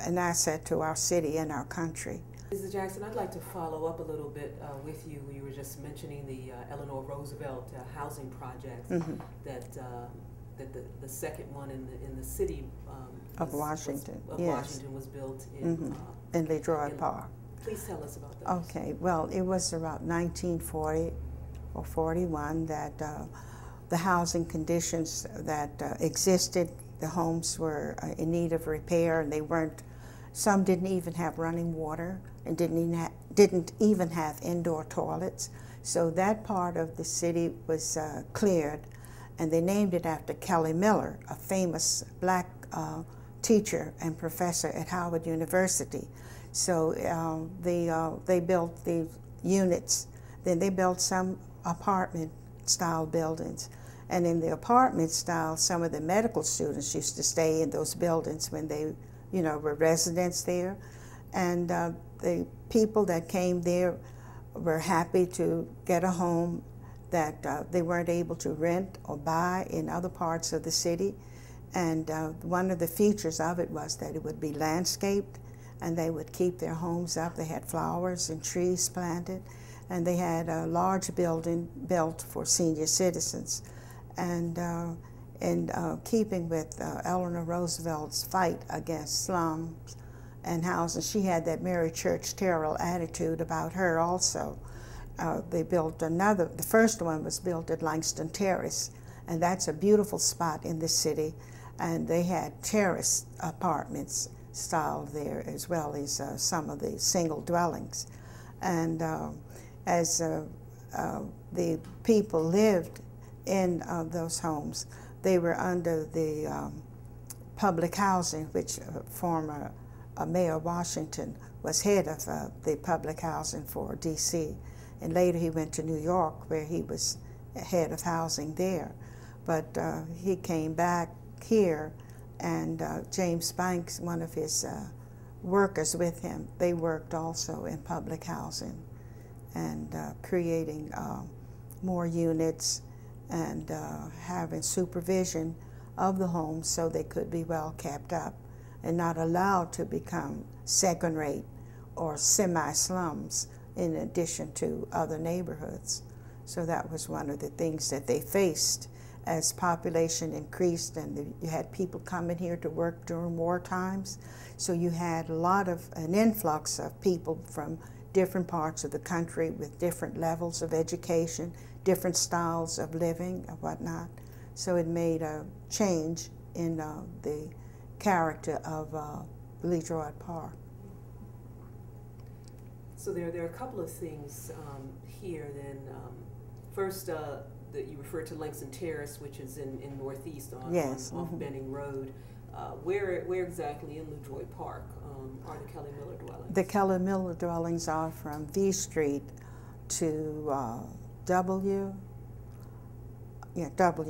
an asset to our city and our country. Mrs. Jackson, I'd like to follow up a little bit with you. You were just mentioning the Eleanor Roosevelt housing project, that the second one in the city of Washington. Washington was built in LeDroit Park. Please tell us about those. Okay, well, it was about 1940 or 41 that the housing conditions that existed, the homes were in need of repair, and they weren't. Some didn't even have running water, and didn't even have indoor toilets. So that part of the city was cleared, and they named it after Kelly Miller, a famous black teacher and professor at Howard University. So they built the units. Then they built some apartment-style buildings. And in the apartment style, some of the medical students used to stay in those buildings when they, were residents there. And the people that came there were happy to get a home that they weren't able to rent or buy in other parts of the city. And one of the features of it was that it would be landscaped, and they would keep their homes up. They had flowers and trees planted, and they had a large building built for senior citizens. And in keeping with Eleanor Roosevelt's fight against slums and housing, she had that Mary Church Terrell attitude about her also. They built another, the first one was built at Legs Terrace, and that's a beautiful spot in the city. And they had terrace apartments style there, as well as some of the single dwellings. And as the people lived in those homes, they were under the public housing, which former Mayor Washington was head of the public housing for D.C. And later he went to New York, where he was head of housing there. But he came back here, and James Banks, one of his workers with him, they worked also in public housing and creating more units and having supervision of the homes so they could be well kept up and not allowed to become second-rate or semi-slums in addition to other neighborhoods. So that was one of the things that they faced as population increased, and you had people coming here to work during war times. So you had a lot of an influx of people from different parts of the country with different levels of education, different styles of living and whatnot. So it made a change in the character of LeDroit Park. So there are a couple of things here then. First, that you referred to Legs Terrace, which is in Northeast on, yes. off Benning Road. Where exactly in LeDroit Park are the Kelly Miller dwellings? The Kelly Miller dwellings are from V Street to W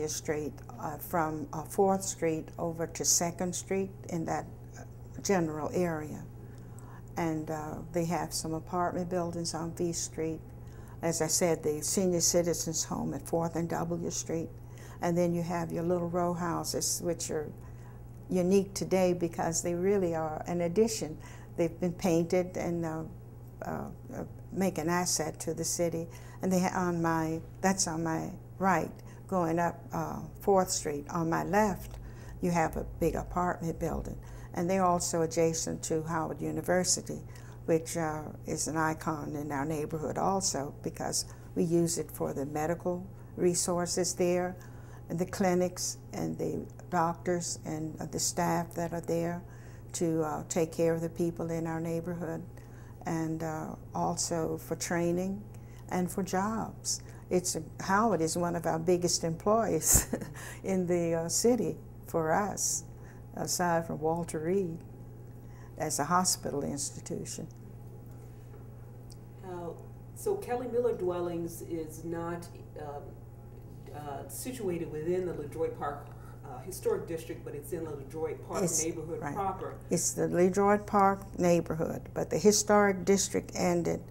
Street, from 4th Street over to 2nd Street in that general area. And they have some apartment buildings on V Street. As I said, the senior citizens home at 4th and W Street. And then you have your little row houses, which are unique today because they really are an addition. They've been painted and make an asset to the city. And they that's on my right, going up 4th Street. On my left, you have a big apartment building. And they're also adjacent to Howard University, which is an icon in our neighborhood also because we use it for the medical resources there, and the clinics and the doctors and the staff that are there to take care of the people in our neighborhood, and also for training and for jobs. Howard is one of our biggest employees in the city for us, aside from Walter Reed as a hospital institution. So Kelly Miller Dwellings is not situated within the LeDroit Park Historic District, but it's in the LeDroit Park neighborhood right. proper. It's the LeDroit Park neighborhood, but the historic district ended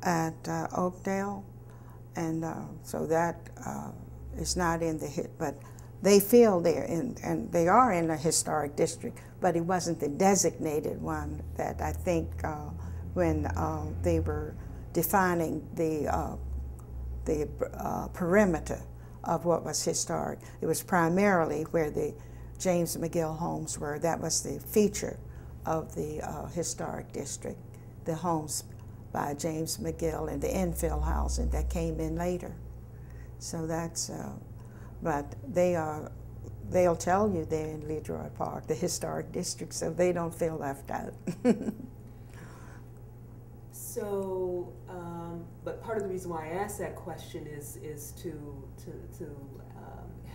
at Oakdale, and so that is not in the but they feel they're in, and they are in a historic district, but it wasn't the designated one that I think when they were defining the perimeter of what was historic. It was primarily where the James McGill homes were. That was the feature of the historic district, the homes by James McGill and the infill housing that came in later. So that's, but they'll tell you they're in LeDroit Park, the historic district, so they don't feel left out. So, but part of the reason why I asked that question is to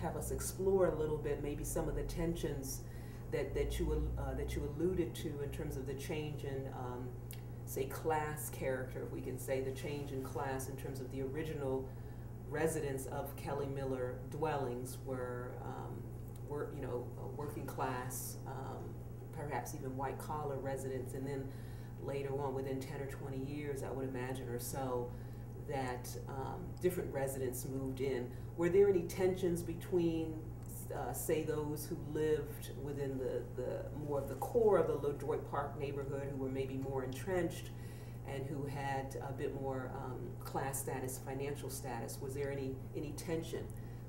have us explore a little bit maybe some of the tensions that you alluded to in terms of the change in say class character, if we can say the change in class in terms of the original residents of Kelly Miller dwellings were working class, perhaps even white collar residents, and then later on, within 10 or 20 years, I would imagine, or so, that different residents moved in. Were there any tensions between, say, those who lived within the more of the core of the LeDroit Park neighborhood, who were maybe more entrenched and who had a bit more class status, financial status? Was there any tension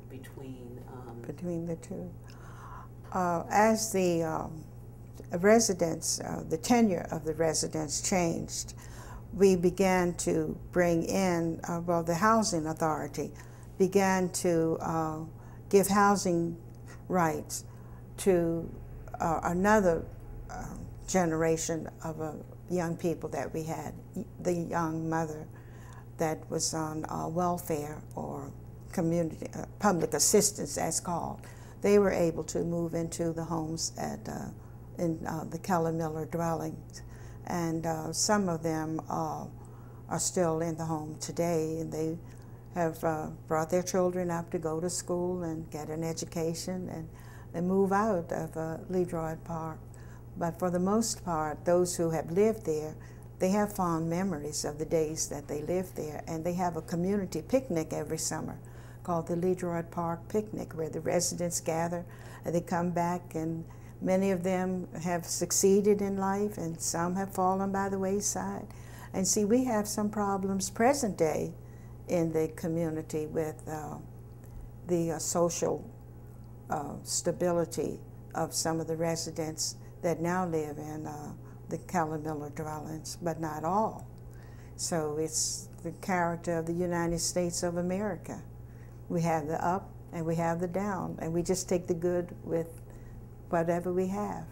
between the two? As the residents, the tenure of the residents changed, we began to bring in, the housing authority began to give housing rights to another generation of young people that we had, the young mother that was on welfare or community public assistance as called. They were able to move into the homes in the Kelly Miller dwellings, and some of them are still in the home today, and they have brought their children up to go to school and get an education, and they move out of LeDroit Park. But for the most part, those who have lived there, they have fond memories of the days that they lived there, and they have a community picnic every summer called the LeDroit Park Picnic, where the residents gather and they come back, and many of them have succeeded in life and some have fallen by the wayside. And see, we have some problems present day in the community with the social stability of some of the residents that now live in the Kelly Miller dwellings, but not all. So it's the character of the United States of America. We have the up and we have the down, and we just take the good with whatever we have.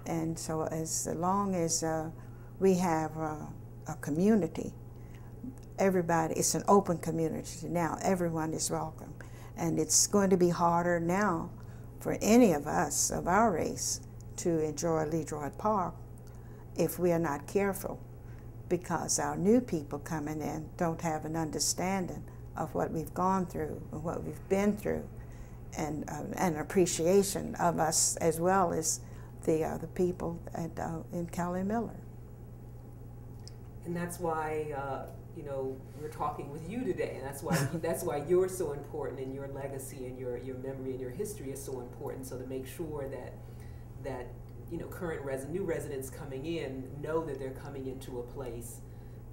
And so as long as we have a community, everybody, it's an open community now, everyone is welcome. And it's going to be harder now for any of us of our race to enjoy LeDroit Park if we are not careful, because our new people coming in don't have an understanding of what we've gone through and what we've been through, and an appreciation of us as well as the people in Kelly Miller. And that's why you know, we're talking with you today, and that's why you're so important, and your legacy and your memory and your history is so important. So to make sure that you know, new residents coming in know that they're coming into a place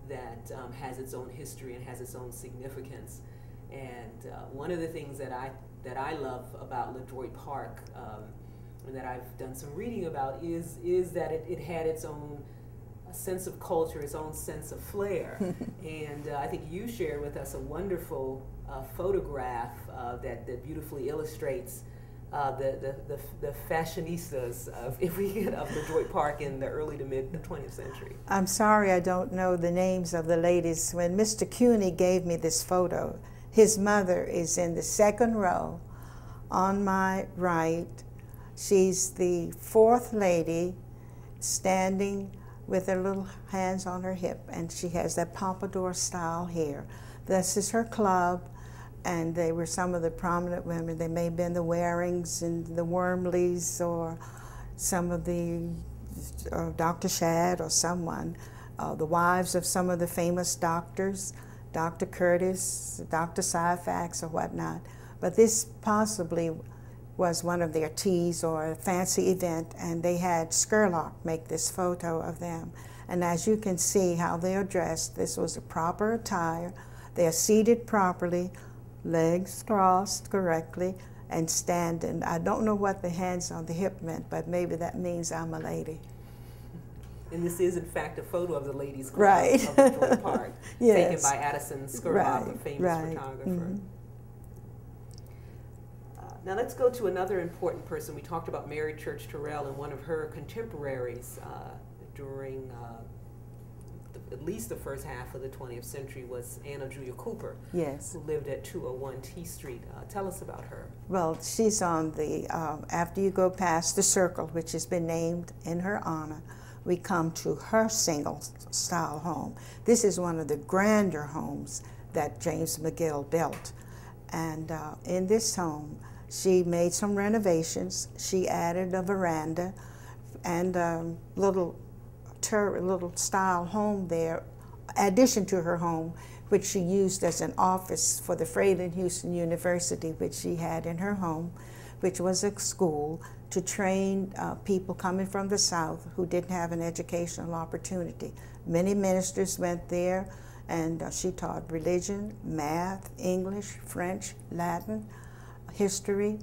that has its own history and has its own significance. And one of the things that I love about LeDroit Park, and that I've done some reading about, is that it had its own sense of culture, its own sense of flair. And I think you shared with us a wonderful photograph that beautifully illustrates the fashionistas of LeDroit Park in the early to mid 20th century. I'm sorry I don't know the names of the ladies. When Mr. Cuny gave me this photo, his mother is in the second row on my right. She's the fourth lady, standing with her little hands on her hip, and she has that pompadour style hair. This is her club, and they were some of the prominent women. They may have been the Warings and the Wormleys, or some of the Dr. Shadd or someone, the wives of some of the famous doctors, Dr. Curtis, Dr. Syphax or whatnot. But this possibly was one of their teas or a fancy event, and they had Scurlock make this photo of them. And as you can see how they're dressed, this was a proper attire. They're seated properly, legs crossed correctly, and standing. I don't know what the hands on the hip meant, but maybe that means I'm a lady. And this is, in fact, a photo of the ladies' club right. of LeDroit Park, yes. taken by Addison Scurlock, a famous photographer. Mm-hmm. Now let's go to another important person. We talked about Mary Church Terrell, and one of her contemporaries during at least the first half of the 20th century was Anna Julia Cooper, yes, who lived at 201 T Street. Tell us about her. Well, she's on the, after you go past the circle, which has been named in her honor, we come to her single-style home. This is one of the grander homes that James McGill built. And in this home, she made some renovations. She added a veranda and a little style home there, addition to her home, which she used as an office for the Fralin Houston University, which she had in her home, which was a school to train people coming from the South who didn't have an educational opportunity. Many ministers went there, and she taught religion, math, English, French, Latin, history,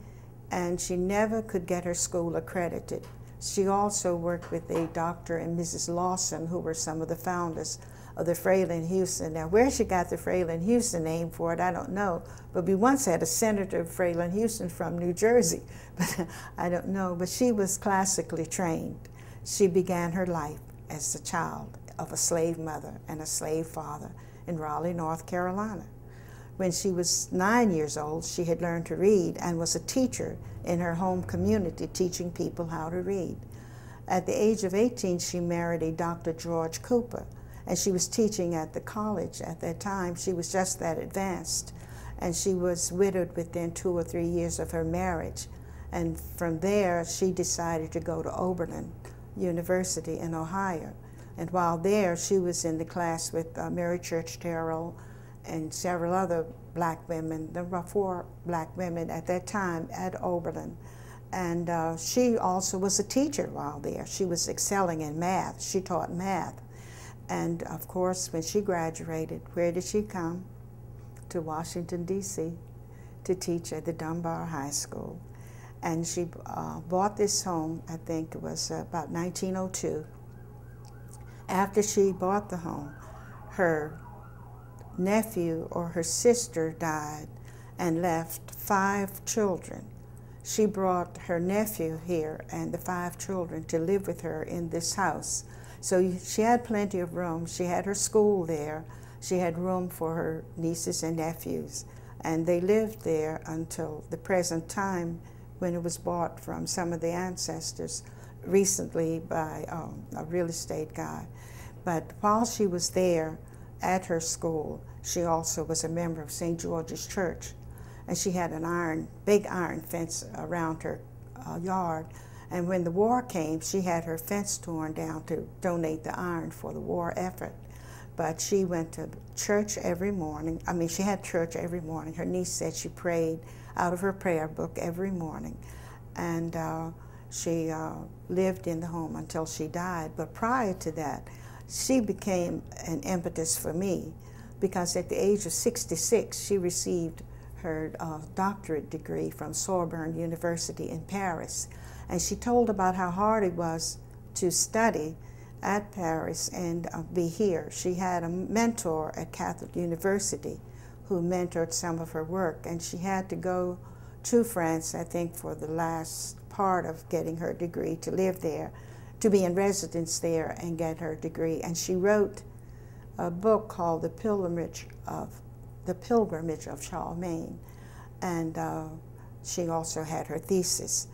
and she never could get her school accredited. She also worked with a Dr. and Mrs. Lawson, who were some of the founders of the Fralin Houston. Now, where she got the Fralin Houston name for it, I don't know, but we once had a senator of Fralin Houston from New Jersey, but I don't know, but she was classically trained. She began her life as a child of a slave mother and a slave father in Raleigh, North Carolina. When she was 9 years old, she had learned to read and was a teacher in her home community, teaching people how to read. At the age of 18, she married a Dr. George Cooper, and she was teaching at the college at that time. She was just that advanced, and she was widowed within 2 or 3 years of her marriage. And from there, she decided to go to Oberlin University in Ohio. And while there, she was in the class with Mary Church Terrell and several other black women. There were 4 black women at that time at Oberlin. And she also was a teacher while there. She was excelling in math. She taught math. And of course, when she graduated, where did she come? To Washington, D.C. to teach at the Dunbar High School. And she bought this home, I think it was about 1902. After she bought the home, her nephew or her sister died and left 5 children. She brought her nephew here and the 5 children to live with her in this house. So she had plenty of room. She had her school there. She had room for her nieces and nephews. And they lived there until the present time when it was bought from some of the ancestors recently by a real estate guy. But while she was there at her school, she also was a member of St. George's Church. And she had an big iron fence around her yard. And when the war came, she had her fence torn down to donate the iron for the war effort. But she went to church every morning. I mean, she had church every morning. Her niece said she prayed out of her prayer book every morning. And she lived in the home until she died. But prior to that, she became an impetus for me because at the age of 66, she received her doctorate degree from Sorbonne University in Paris. And she told about how hard it was to study at Paris and be here. She had a mentor at Catholic University who mentored some of her work, and she had to go to France, I think, for the last part of getting her degree, to live there, to be in residence there and get her degree. And she wrote a book called The Pilgrimage of Charlemagne, and she also had her thesis.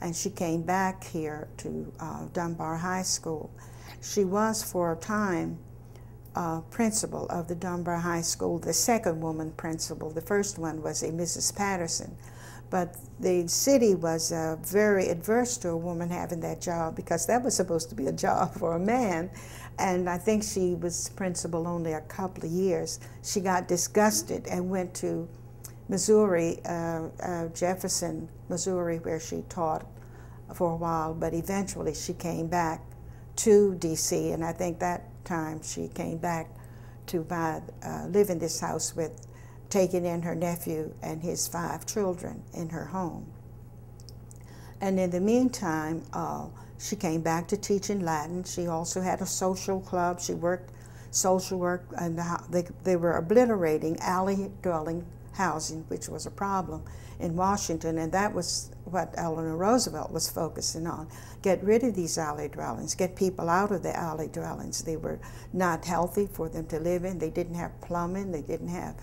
And she came back here to Dunbar High School. She was for a time principal of the Dunbar High School, the second woman principal. The first one was a Mrs. Patterson. But the city was very adverse to a woman having that job because that was supposed to be a job for a man. And I think she was principal only a couple of years. She got disgusted and went to Missouri, Jefferson, Missouri, where she taught for a while, but eventually she came back to D.C., and I think that time she came back to live in this house with, taking in her nephew and his 5 children in her home. And in the meantime, she came back to teaching Latin. She also had a social club. She worked social work, and they were obliterating alley dwelling housing, which was a problem in Washington, and that was what Eleanor Roosevelt was focusing on. Get rid of these alley dwellings, get people out of the alley dwellings. They were not healthy for them to live in. They didn't have plumbing, they didn't have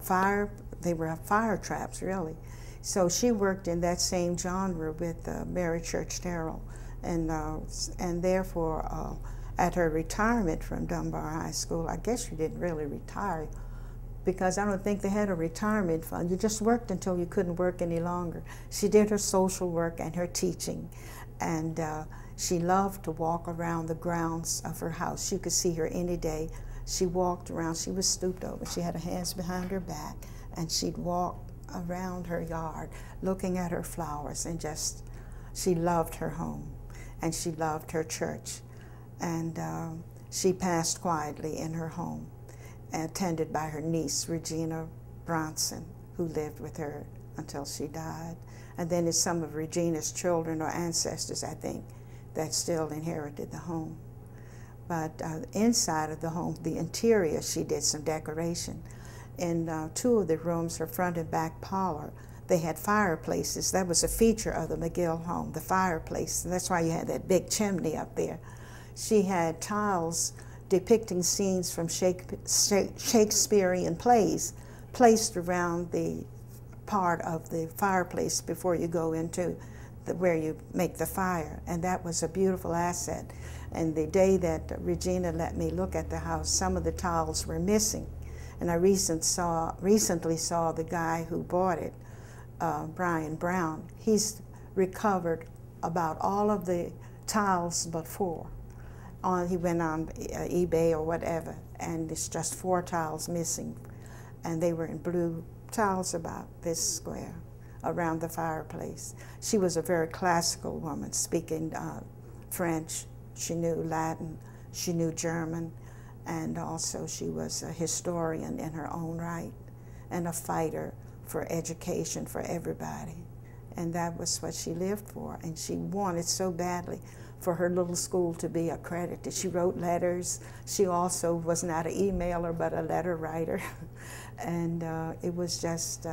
fire, they were fire traps, really. So she worked in that same genre with Mary Church Terrell, and therefore at her retirement from Dunbar High School, I guess she didn't really retire, because I don't think they had a retirement fund. You just worked until you couldn't work any longer. She did her social work and her teaching, and she loved to walk around the grounds of her house. You could see her any day. She walked around. She was stooped over. She had her hands behind her back, and she'd walk around her yard looking at her flowers, and just, she loved her home, and she loved her church. And she passed quietly in her home, attended by her niece, Regina Bronson, who lived with her until she died. And then it's some of Regina's children or ancestors, I think, that still inherited the home. But inside of the home, the interior, she did some decoration. In 2 of the rooms, her front and back parlor, they had fireplaces. That was a feature of the McGill home, the fireplace. And that's why you had that big chimney up there. She had tiles depicting scenes from Shakespearean plays placed around the part of the fireplace before you go into where you make the fire. And that was a beautiful asset. And the day that Regina let me look at the house, some of the tiles were missing. And I recently saw the guy who bought it, Brian Brown. He's recovered about all of the tiles but 4. He went on eBay or whatever, and it's just 4 tiles missing. And they were in blue tiles about this square around the fireplace. She was a very classical woman, speaking French. She knew Latin, she knew German, and also she was a historian in her own right and a fighter for education for everybody. And that was what she lived for, and she wanted so badly for her little school to be accredited. She wrote letters. She also was not an emailer, but a letter writer. And it was just,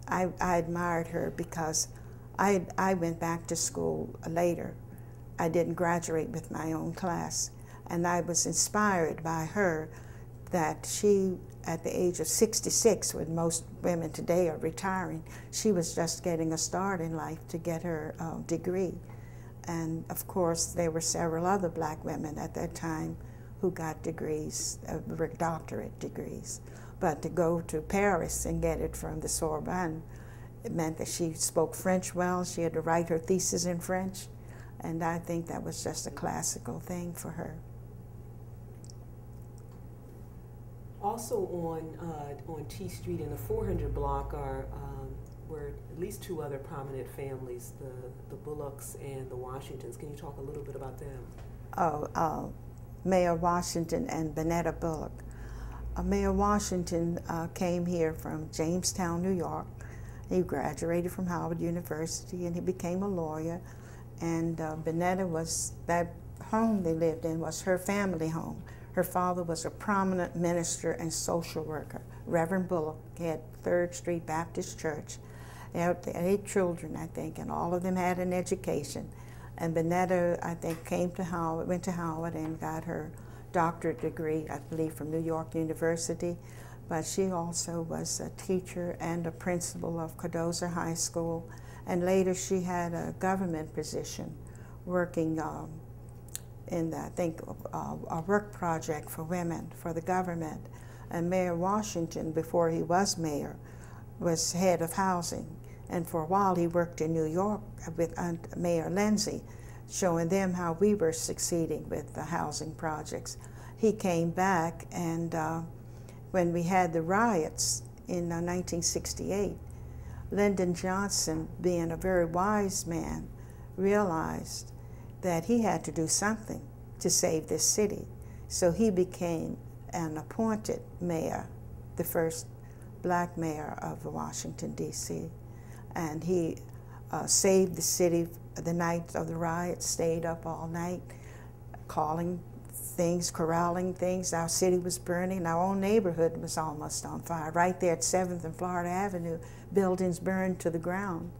I admired her because I went back to school later. I didn't graduate with my own class. And I was inspired by her that she, at the age of 66, when most women today are retiring, she was just getting a start in life to get her degree. And of course, there were several other black women at that time who got degrees, doctorate degrees. But to go to Paris and get it from the Sorbonne, it meant that she spoke French well. She had to write her thesis in French. And I think that was just a classical thing for her. Also on T Street in the 400 block were at least two other prominent families, the Bullocks and the Washingtons. Can you talk a little bit about them? Oh, Mayor Washington and Bonetta Bullock. Mayor Washington came here from Jamestown, New York. He graduated from Howard University and he became a lawyer. And Bonetta was, that home they lived in was her family home. Her father was a prominent minister and social worker, Reverend Bullock. He had 3rd Street Baptist Church. They had 8 children, I think, and all of them had an education. And Bonetta, I think, went to Howard and got her doctorate degree, I believe, from New York University. But she also was a teacher and a principal of Cardozo High School. And later she had a government position working in, I think, a work project for women for the government. And Mayor Washington, before he was mayor, was head of housing. And for a while he worked in New York with Mayor Lindsay, showing them how we were succeeding with the housing projects. He came back, and when we had the riots in 1968, Lyndon Johnson, being a very wise man, realized that he had to do something to save this city. So he became an appointed mayor, the first black mayor of Washington, D.C. And he saved the city the night of the riots, stayed up all night, calling things, corralling things. Our city was burning. Our own neighborhood was almost on fire. Right there at 7th and Florida Avenue, buildings burned to the ground.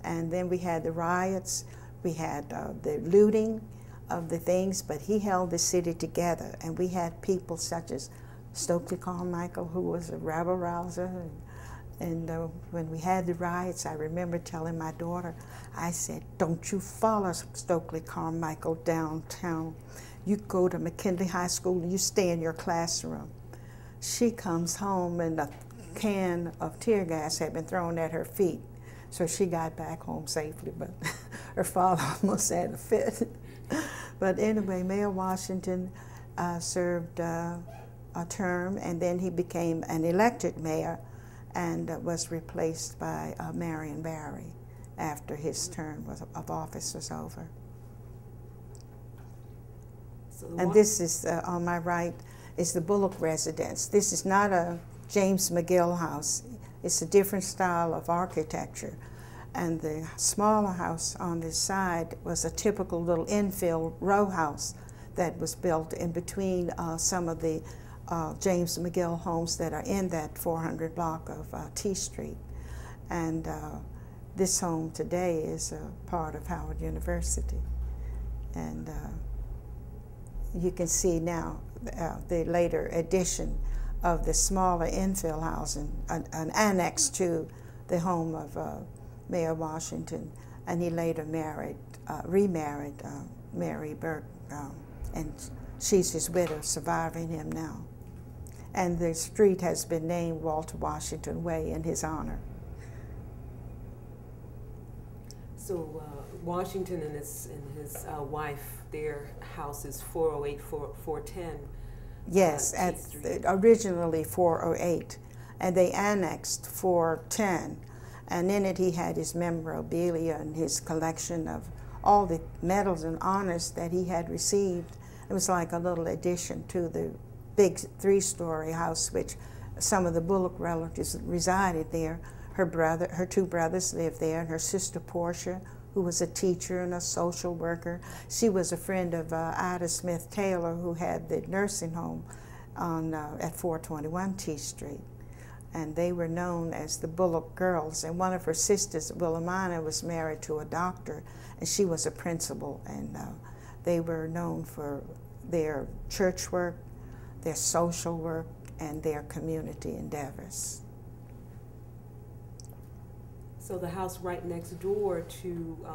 And then we had the riots. We had the looting of the things, but he held the city together. And we had people such as Stokely Carmichael, who was a rabble rouser. And when we had the riots, I remember telling my daughter, I said, don't you follow Stokely Carmichael downtown. You go to McKinley High School and you stay in your classroom. She comes home and a can of tear gas had been thrown at her feet. So she got back home safely, but her father almost had a fit. But anyway, Mayor Washington served a term, and then he became an elected mayor and was replaced by Marion Barry after his term of office was over. And this is, on my right, is the Bullock residence. This is not a James McGill house. It's a different style of architecture. And the smaller house on this side was a typical little infill row house that was built in between some of the James McGill homes that are in that 400 block of T Street. And this home today is a part of Howard University. And you can see now the later addition of the smaller infill housing, an annex to the home of Mayor Washington, and he later remarried Mary Burke, and she's his widow, surviving him now. And the street has been named Walter Washington Way in his honor. So Washington and his wife, their house is 408, 410. Yes, originally 408, and they annexed 410, and in it he had his memorabilia and his collection of all the medals and honors that he had received. It was like a little addition to the big 3-story house, which some of the Bullock relatives resided there. Her 2 brothers lived there, and her sister Portia, who was a teacher and a social worker. She was a friend of Ida Smith Taylor, who had the nursing home on, at 421 T Street. And they were known as the Bullock Girls. And one of her sisters, Wilhelmina, was married to a doctor, and she was a principal. And they were known for their church work, their social work, and their community endeavors. So the house right next door to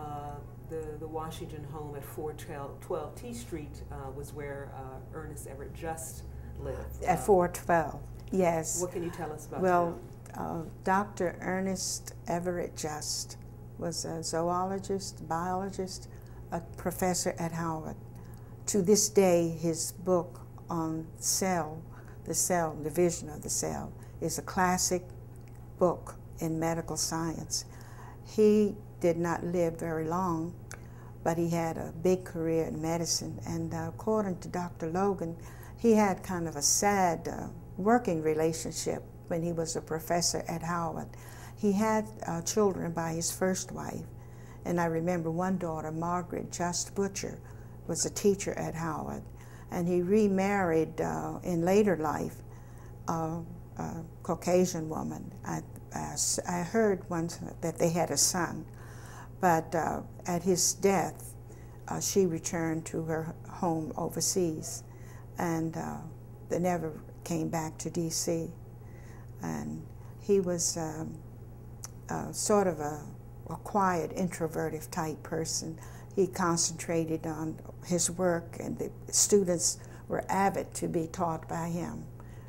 the Washington home at 412 T Street was where Ernest Everett Just lived. At 412, yes. What can you tell us about Well, Dr. Ernest Everett Just was a zoologist, biologist, a professor at Howard. To this day, his book on the cell, division of the cell, is a classic book in medical science. He did not live very long, but he had a big career in medicine. And according to Dr. Logan, he had kind of a sad working relationship when he was a professor at Howard. He had children by his first wife. And I remember one daughter, Margaret Just Butcher, was a teacher at Howard. And he remarried in later life a Caucasian woman. I heard once that they had a son, but at his death, she returned to her home overseas, and they never came back to D.C. And he was sort of a quiet, introverted type person. He concentrated on his work, and the students were avid to be taught by him.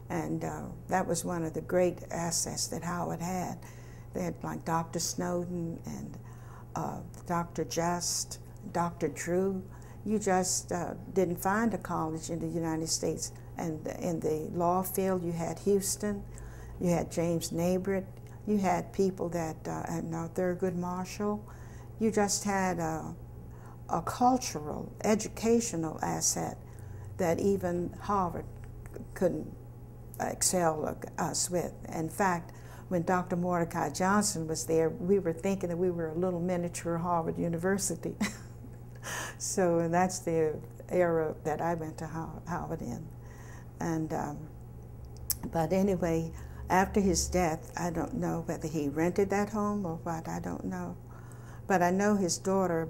And that was one of the great assets that Howard had. They had like Dr. Snowden and Dr. Just, Dr. Drew. You just didn't find a college in the United States. And in the law field, you had Houston, you had James Nabrett, you had people that, and Thurgood Marshall. You just had a cultural, educational asset that even Harvard couldn't excel us with. In fact, when Dr. Mordecai Johnson was there, we were thinking that we were a little miniature Harvard University. So that's the era that I went to Howard in. And but anyway, after his death, I don't know whether he rented that home or what, I don't know. But I know his daughter,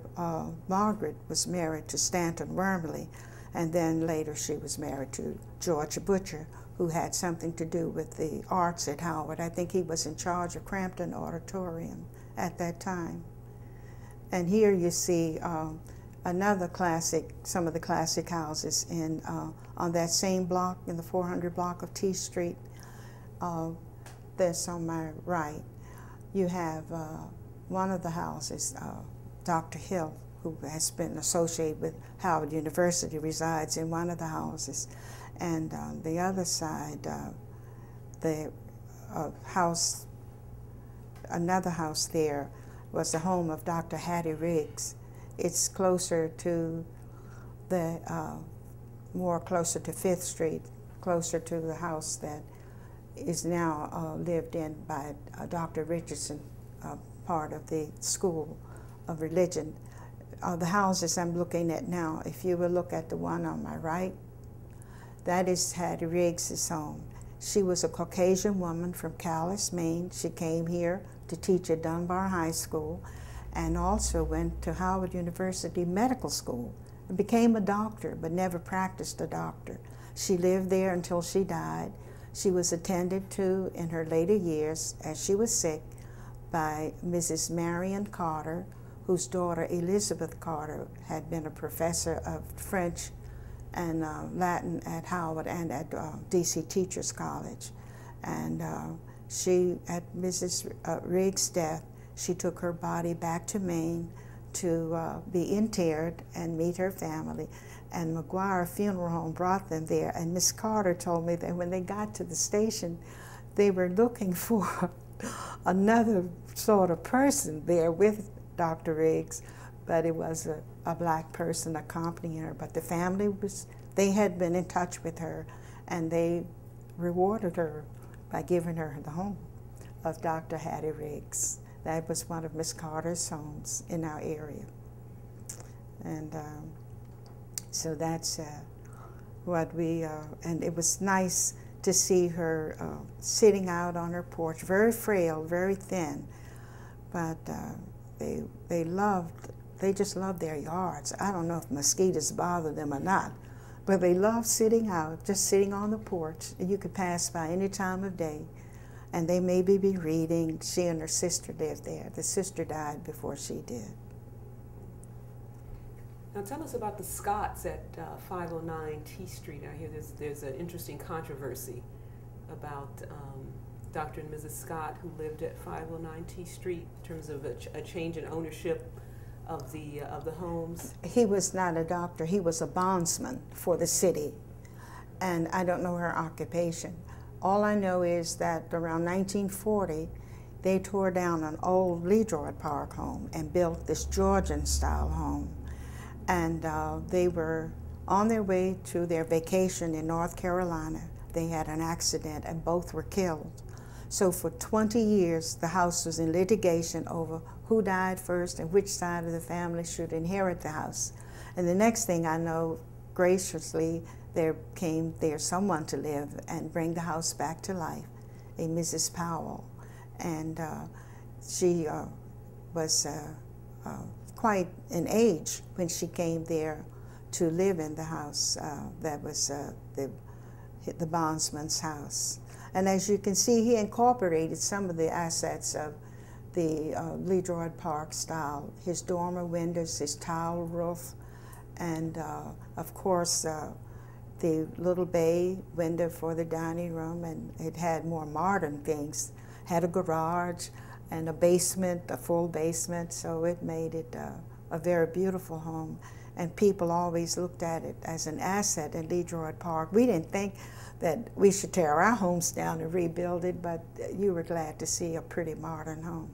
Margaret, was married to Stanton Wormley, and then later she was married to George Butcher, who had something to do with the arts at Howard. I think he was in charge of Crampton Auditorium at that time. And here you see another classic, some of the classic houses in on that same block, in the 400 block of T Street. That's on my right. You have one of the houses, Dr. Hill, who has been associated with Howard University, resides in one of the houses. And on the other side, the house, another house there, was the home of Dr. Hattie Riggs. It's closer to the, more closer to 5th Street, closer to the house that is now lived in by Dr. Richardson, part of the School of Religion. The houses I'm looking at now, if you will look at the one on my right, that is Hattie Riggs' home. She was a Caucasian woman from Calais, Maine. She came here to teach at Dunbar High School and also went to Howard University Medical School and became a doctor, but never practiced a doctor. She lived there until she died. She was attended to in her later years, as she was sick, by Mrs. Marion Carter, whose daughter Elizabeth Carter had been a professor of French and Latin at Howard and at DC Teachers College. And she, at Mrs. Riggs' death, she took her body back to Maine to be interred and meet her family. And McGuire Funeral Home brought them there. And Miss Carter told me that when they got to the station, they were looking for another sort of person there with Dr. Riggs, but it was a black person accompanying her. But the family they had been in touch with her, and they rewarded her by giving her the home of Dr. Hattie Riggs. That was one of Miss Carter's homes in our area. And so that's what we, and it was nice to see her sitting out on her porch, very frail, very thin, but they just loved their yards. I don't know if mosquitoes bother them or not, but they loved sitting out, just sitting on the porch. You could pass by any time of day, and they maybe be reading. She and her sister lived there. The sister died before she did. Now tell us about the Scotts at 509 T Street. I hear there's an interesting controversy about Dr. and Mrs. Scott, who lived at 509 T Street, in terms of a change in ownership of the homes. He was not a doctor. He was a bondsman for the city, and I don't know her occupation. All I know is that around 1940, they tore down an old LeDroit Park home and built this Georgian-style home. And they were on their way to their vacation in North Carolina. They had an accident and both were killed. So for 20 years, the house was in litigation over who died first and which side of the family should inherit the house. And the next thing I know, graciously, there's someone to live and bring the house back to life, a Mrs. Powell. And she was quite an age when she came there to live in the house. That was the bondsman's house. And as you can see, he incorporated some of the assets of the LeDroit Park style, his dormer windows, his tile roof, and of course the little bay window for the dining room, and it had more modern things, had a garage and a basement, a full basement, so it made it a very beautiful home. And people always looked at it as an asset in LeDroit Park. We didn't think that we should tear our homes down and rebuild it, but you were glad to see a pretty modern home.